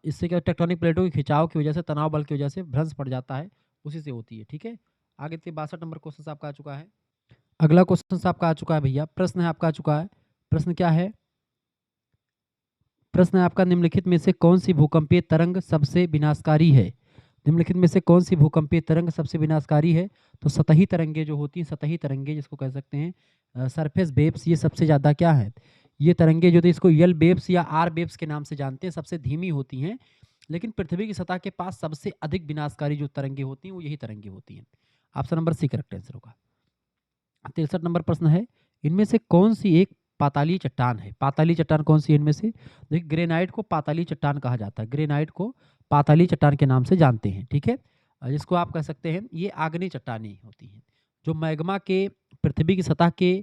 इससे क्या टेक्टोनिक प्लेटों के खिंचाव की वजह से, तनाव बल की वजह से भ्रंश पड़ जाता है, उसी से होती है। ठीक है, आगे 62 नंबर क्वेश्चन आपका आ चुका है। अगला क्वेश्चन आपका आ चुका है भैया, प्रश्न है आपका आ चुका है। प्रश्न क्या है? प्रश्न है आपका, निम्नलिखित में से कौन सी भूकंपीय तरंग सबसे विनाशकारी है? निम्नलिखित में से कौन सी भूकंपीय तरंग सबसे विनाशकारी है? तो सतही तरंगे जो होती हैं, सतही तरंगे जिसको कह सकते हैं सरफेस वेव्स, ये सबसे ज़्यादा क्या है? ये तरंगे जो थी इसको यल वेव्स या आर वेव्स के नाम से जानते हैं, सबसे धीमी होती हैं, लेकिन पृथ्वी की सतह के पास सबसे अधिक विनाशकारी जो तरंगे होती हैं वो यही तरंगे होती हैं। Option number C correct answer होगा। 63 नंबर प्रश्न है, इनमें से कौन सी एक पाताली चट्टान है? पाताली चट्टान कौन सी है इनमें से? देखिए ग्रेनाइट को पाताली चट्टान कहा जाता है। ग्रेनाइट को पाताली चट्टान के नाम से जानते हैं, ठीक है? जिसको आप कह सकते हैं ये आग्नेय चट्टानें होती हैं, जो मैग्मा के पृथ्वी की सतह के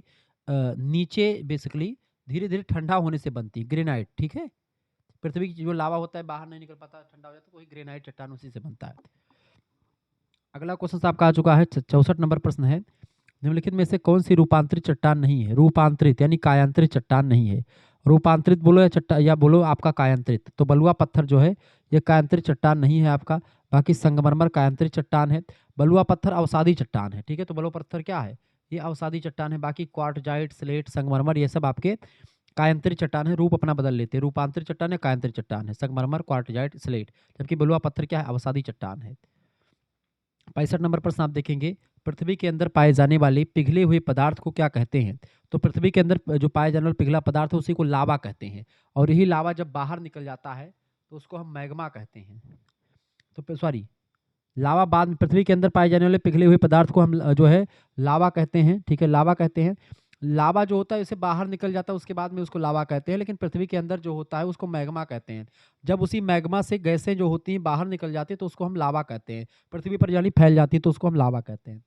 नीचे बेसिकली धीरे-धीरे ठंडा होने से बनती है, ग्रेनाइट, ठीक है? पृथ्वी की जो लावा होता है बाहर नहीं निकल पाता, ठंडा हो जाता है, तो वही ग्रेनाइट चट्टान उसी से बनता है। अगला क्वेश्चन आपका आ चुका है, 64 नंबर प्रश्न है। निम्नलिखित में से कौन सी रूपांतरित चट्टान नहीं है? रूपांतरित यानी कायांतरित चट्टान नहीं है। रूपांतरित बोलो या या बोलो आपका कायांतरित। तो बलुआ पत्थर जो है ये कायांतरित चट्टान नहीं है आपका। बाकी संगमरमर कायांतरित चट्टान है। बलुआ पत्थर अवसादी चट्टान है, ठीक है? तो बलुआ पत्थर क्या है? ये अवसादी चट्टान है। बाकी क्वार्टजाइट, स्लेट, संगमरमर ये सब आपके कायांतरित चट्टान है, रूप अपना बदल लेते हैं। रूपांतरित चट्टान है, कायांतरित चट्टान है, संगमरमर, क्वार्टजाइट, स्लेट। जबकि बलुआ पत्थर क्या है? अवसादी चट्टान है। 65 नंबर प्रश्न आप देखेंगे, पृथ्वी के अंदर पाए जाने वाले पिघले हुए पदार्थ को क्या कहते हैं? तो पृथ्वी के अंदर जो पाए जाने वाला पिघला पदार्थ है उसी को लावा कहते हैं, और यही लावा जब बाहर निकल जाता है तो उसको हम मैग्मा कहते हैं। तो सॉरी, लावा बाद में पृथ्वी के अंदर पाए जाने वाले पिघले हुए पदार्थ को हम जो है लावा कहते हैं, ठीक है? लावा कहते हैं। लावा जो होता है इसे बाहर निकल जाता है उसके बाद में उसको लावा कहते हैं, लेकिन पृथ्वी के अंदर जो होता है उसको मैग्मा कहते हैं। जब उसी मैग्मा से गैसें जो होती हैं बाहर निकल जाती है तो उसको हम लावा कहते हैं। पृथ्वी पर यानी फैल जाती है तो उसको हम लावा कहते हैं।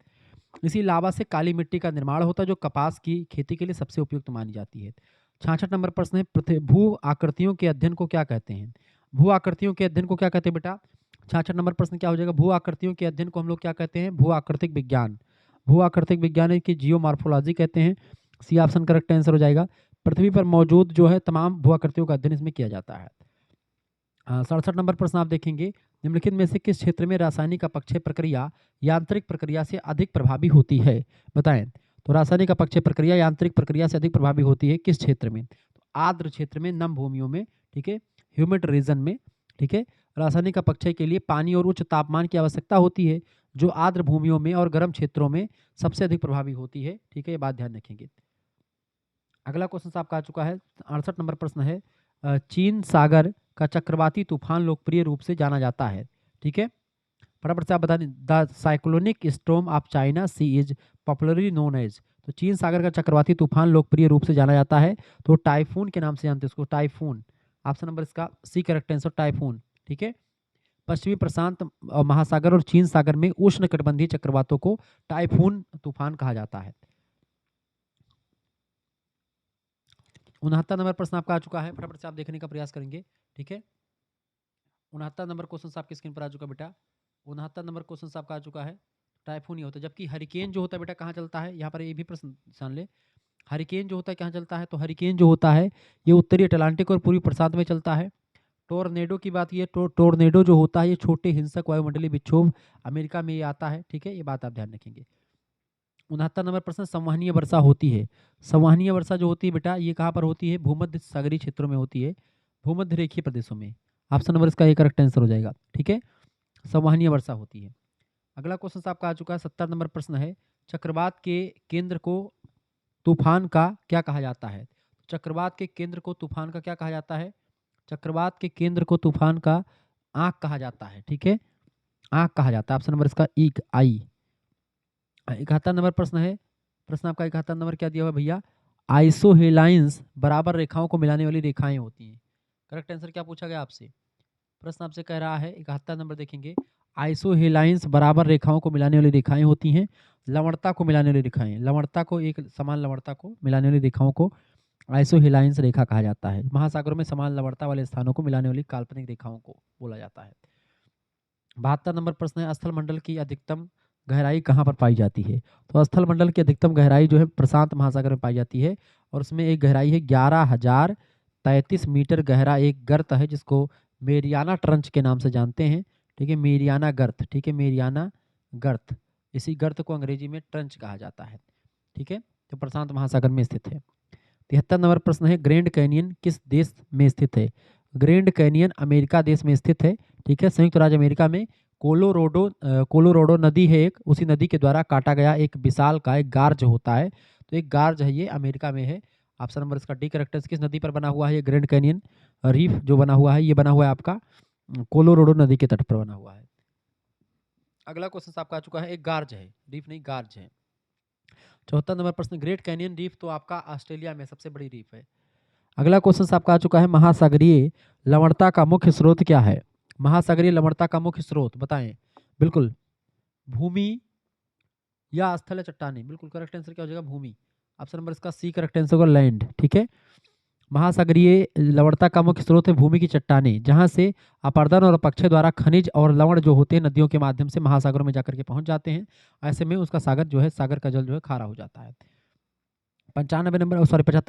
इसी लावा से काली मिट्टी का निर्माण होता है जो कपास की खेती के लिए सबसे उपयुक्त मानी जाती है। 66 नंबर प्रश्न है, भू आकृतियों के अध्ययन को क्या कहते हैं? भू आकृतियों के अध्ययन को क्या कहते हैं बेटा? 66 नंबर प्रश्न क्या हो जाएगा? भू आकृतियों के अध्ययन को हम लोग क्या कहते हैं? भू आकृतिक विज्ञान। भू आकृतिक विज्ञान है कि जियोमॉर्फोलॉजी कहते हैं। सी ऑप्शन करेक्ट आंसर हो जाएगा। पृथ्वी पर मौजूद जो है तमाम भू आकृतियों का अध्ययन इसमें किया जाता है। 67 नंबर प्रश्न आप देखेंगे, निम्नलिखित में से किस क्षेत्र में रासायनिक अपक्षय प्रक्रिया यांत्रिक प्रक्रिया से अधिक प्रभावी होती है? बताएं। तो रासायनिक अपक्षय प्रक्रिया यांत्रिक प्रक्रिया से अधिक प्रभावी होती है किस क्षेत्र में? तो आर्द्र क्षेत्र में, नम भूमियों में, ठीक है? ह्यूमिड रीजन में, ठीक है? रासायनिक अपक्षय के लिए पानी और उच्च तापमान की आवश्यकता होती है, जो आर्द्र भूमियों में और गर्म क्षेत्रों में सबसे अधिक प्रभावी होती है, ठीक है? ये बात ध्यान रखेंगे। अगला क्वेश्चन आपका आ चुका है, 68 नंबर प्रश्न है, चीन सागर का चक्रवाती तूफान लोकप्रिय रूप से जाना जाता है, ठीक है? फटाफट से आप बता दें। The cyclonic storm of China sea is popularly known as. तो चीन सागर का चक्रवाती तूफान लोकप्रिय रूप से जाना जाता है तो टाइफून के नाम से जानते हैं उसको, टाइफून। ऑप्शन नंबर इसका सी करेक्ट आंसर, टाइफून, ठीक है? पश्चिमी प्रशांत महासागर और चीन सागर में उष्णकटिबंधीय चक्रवातों को टाइफून तूफान कहा जाता है। 69 नंबर प्रश्न आपका आ चुका है, फटाफट से आप देखने का प्रयास करेंगे, ठीक है? 69 नंबर क्वेश्चन आपकी स्क्रीन पर आ चुका बेटा। 69 नंबर क्वेश्चन आपका आ चुका है, टाइफून ही होता है। जबकि हरिकेन जो होता है बेटा कहाँ चलता है? यहाँ पर ये भी प्रश्न जान ले। हरिकेन जो होता है कहाँ चलता है? तो हरिकेन जो होता है ये उत्तरी अटलांटिक और पूर्वी प्रशांत में चलता है। टोर्नेडो की बात, ये टोर्नेडो जो होता है ये छोटे हिंसक वायुमंडलीय विक्षोभ अमेरिका में ये आता है, ठीक है? ये बात आप ध्यान रखेंगे। 69 नंबर प्रश्न, संवहनीय वर्षा होती है। संवहनीय वर्षा जो होती है बेटा ये कहाँ पर होती है? भूमध्य सागरीय क्षेत्रों में होती है, भूमध्य रेखीय प्रदेशों में। ऑप्शन नंबर इसका एक करेक्ट आंसर हो जाएगा, ठीक है? संवहनीय वर्षा होती है। अगला क्वेश्चन आपका आ चुका है, 70 नंबर प्रश्न है, चक्रवात के केंद्र को तूफान का क्या कहा जाता है? चक्रवात के केंद्र को तूफान का क्या कहा जाता है? चक्रवात के केंद्र को तूफान का आंख कहा जाता है, ठीक है? आंख कहा जाता है। ऑप्शन नंबर इसका ईक, आई। 71 नंबर प्रश्न है, प्रश्न आपका 71 नंबर क्या दिया हुआ है भैया? आइसोहेलाइंस बराबर रेखाओं को मिलाने वाली रेखाएं होती हैं। करेक्ट आंसर क्या पूछा गया आपसे? प्रश्न आपसे कह रहा है, 71 नंबर देखेंगे, आइसोहेलाइंस बराबर रेखाओं को मिलाने वाली रेखाएं होती हैं। लवणता को मिलाने वाली रेखाएं, लवणता को, एक समान लवणता को मिलाने वाली रेखाओं को आइसोहेलाइंस रेखा कहा जाता है। महासागरों में समान लवणता वाले स्थानों को मिलाने वाली काल्पनिक रेखाओं को बोला जाता है। 72 नंबर प्रश्न है, स्थल मंडल की अधिकतम गहराई कहाँ पर पाई जाती है? तो स्थल मंडल की अधिकतम गहराई जो है प्रशांत महासागर में पाई जाती है, और उसमें एक गहराई है 11,033 मीटर गहरा एक गर्त है जिसको मेरियाना ट्रंच के नाम से जानते हैं, ठीक है? मेरियाना गर्त, ठीक है? मेरियाना गर्त, इसी गर्त को अंग्रेजी में ट्रंच कहा जाता है, ठीक है? तो प्रशांत महासागर में स्थित है। 73 नंबर प्रश्न है, ग्रैंड कैनियन किस देश में स्थित है? ग्रैंड कैनियन अमेरिका देश में स्थित है, ठीक है? संयुक्त राज्य अमेरिका में कोलोराडो नदी है एक, उसी नदी के द्वारा काटा गया एक विशाल का एक गार्ज होता है। तो एक गार्ज है ये, अमेरिका में है। ऑप्शन नंबर इसका डी करेक्ट है। किस नदी पर बना हुआ है ये ग्रैंड कैनियन रीफ जो बना हुआ है? ये बना हुआ है आपका कोलोराडो नदी के तट पर बना हुआ है। अगला क्वेश्चन आपका आ चुका है, एक गार्ज है, रीफ नहीं गार्ज है। 74 नंबर प्रश्न, ग्रेट कैनियन रीफ तो आपका ऑस्ट्रेलिया में सबसे बड़ी रीफ है। अगला क्वेश्चन आपका आ चुका है, महासागरीय लवणता का मुख्य स्रोत क्या है? महासागरीय लवणता का मुख्य स्रोत बताएं। बिल्कुल भूमि या स्थल या चट्टानें। बिल्कुल करेक्ट आंसर क्या हो जाएगा? भूमि। ऑप्शन नंबर इसका सी करेक्ट आंसर होगा, लैंड। ठीक है, महासागरीय लवणता का मुख्य स्रोत है भूमि की चट्टानें, जहां से अपर्दन और अपक्षय द्वारा खनिज और लवण जो होते हैं नदियों के माध्यम से महासागरों में जाकर के पहुंच जाते हैं। ऐसे में उसका सागर जो है, सागर का जल जो है खारा हो जाता है। 75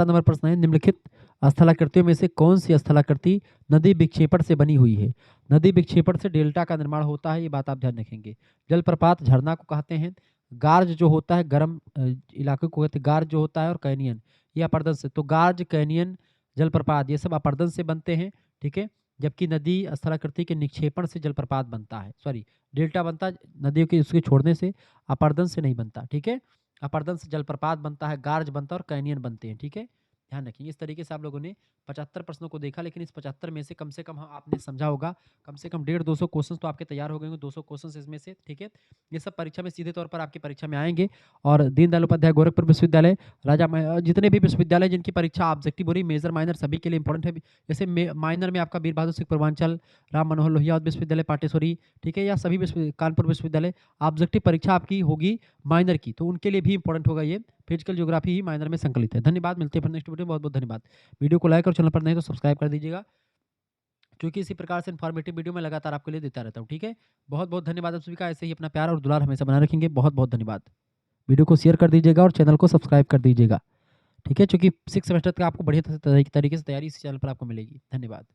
नंबर प्रश्न है, निम्नलिखित स्थलाकृतियों में से कौन सी स्थलाकृति नदी विक्षेपण से बनी हुई है? नदी विक्षेपण से डेल्टा का निर्माण होता है, ये बात आप ध्यान रखेंगे। जलप्रपात झरना को कहते हैं, गार्ज जो होता है गर्म इलाके को कहते हैं गार्ज जो होता है, और कैनियन ये अपर्दन से। तो गार्ज, कैनियन, जलप्रपात ये सब अपर्दन से बनते हैं। ठीक है, जबकि नदी स्थलाकृति के निक्षेपण से जलप्रपात बनता है, सॉरी डेल्टा बनता है नदियों के उसके छोड़ने से, अपर्दन से नहीं बनता। ठीक है, अपर्दन से जलप्रपात बनता है, गार्ज बनता है और कैनियन बनते हैं। ठीक है, ध्यान रखिए। इस तरीके से आप लोगों ने 75 प्रश्नों को देखा, लेकिन इस 75 में से कम आपने समझा होगा, कम से कम 150-200 क्वेश्चन तो आपके तैयार हो गए होंगे, 200 क्वेश्चन इसमें से। ठीक है, ये सब परीक्षा में सीधे तौर पर आपकी परीक्षा में आएंगे। और दीनदयाल उपाध्याय गोरखपुर विश्वविद्यालय, जितने भी विश्वविद्यालय जिनकी परीक्षा ऑब्जेक्टिव हो रही, मेजर माइनर सभी के लिए इंपॉर्टेंट है। जैसे माइनर में आपका वीर बहादुर सिंह पूर्वांचल, राम मनोहर लोहिया विश्वविद्यालय पाटेश्वरी, ठीक है, या सभी कानपुर विश्वविद्यालय, ऑब्जेक्टिव परीक्षा आपकी होगी माइनर की, तो उनके लिए भी इंपॉर्टेंट होगा ये। फिजिकल ज्योग्राफी ही माइनर में संकलित है। धन्यवाद, मिलते हैं फिर नेक्स्ट वीडियो में। बहुत बहुत धन्यवाद। वीडियो को लाइक और चैनल पर नहीं तो सब्सक्राइब कर दीजिएगा, क्योंकि इसी प्रकार से इन्फॉर्मेटिव वीडियो मैं लगातार आपके लिए देता रहता हूँ। ठीक है, बहुत बहुत धन्यवाद आप सभी का। ऐसे ही अपना प्यार और दुलार हमेशा बनाए रखेंगे। बहुत बहुत धन्यवाद। वीडियो को शेयर कर दीजिएगा और चैनल को सब्सक्राइब कर दीजिएगा। ठीक है, क्योंकि 6 सेमेस्टर तक आपको बढ़िया तरीके से तैयारी इसी चैनल पर आपको मिलेगी। धन्यवाद।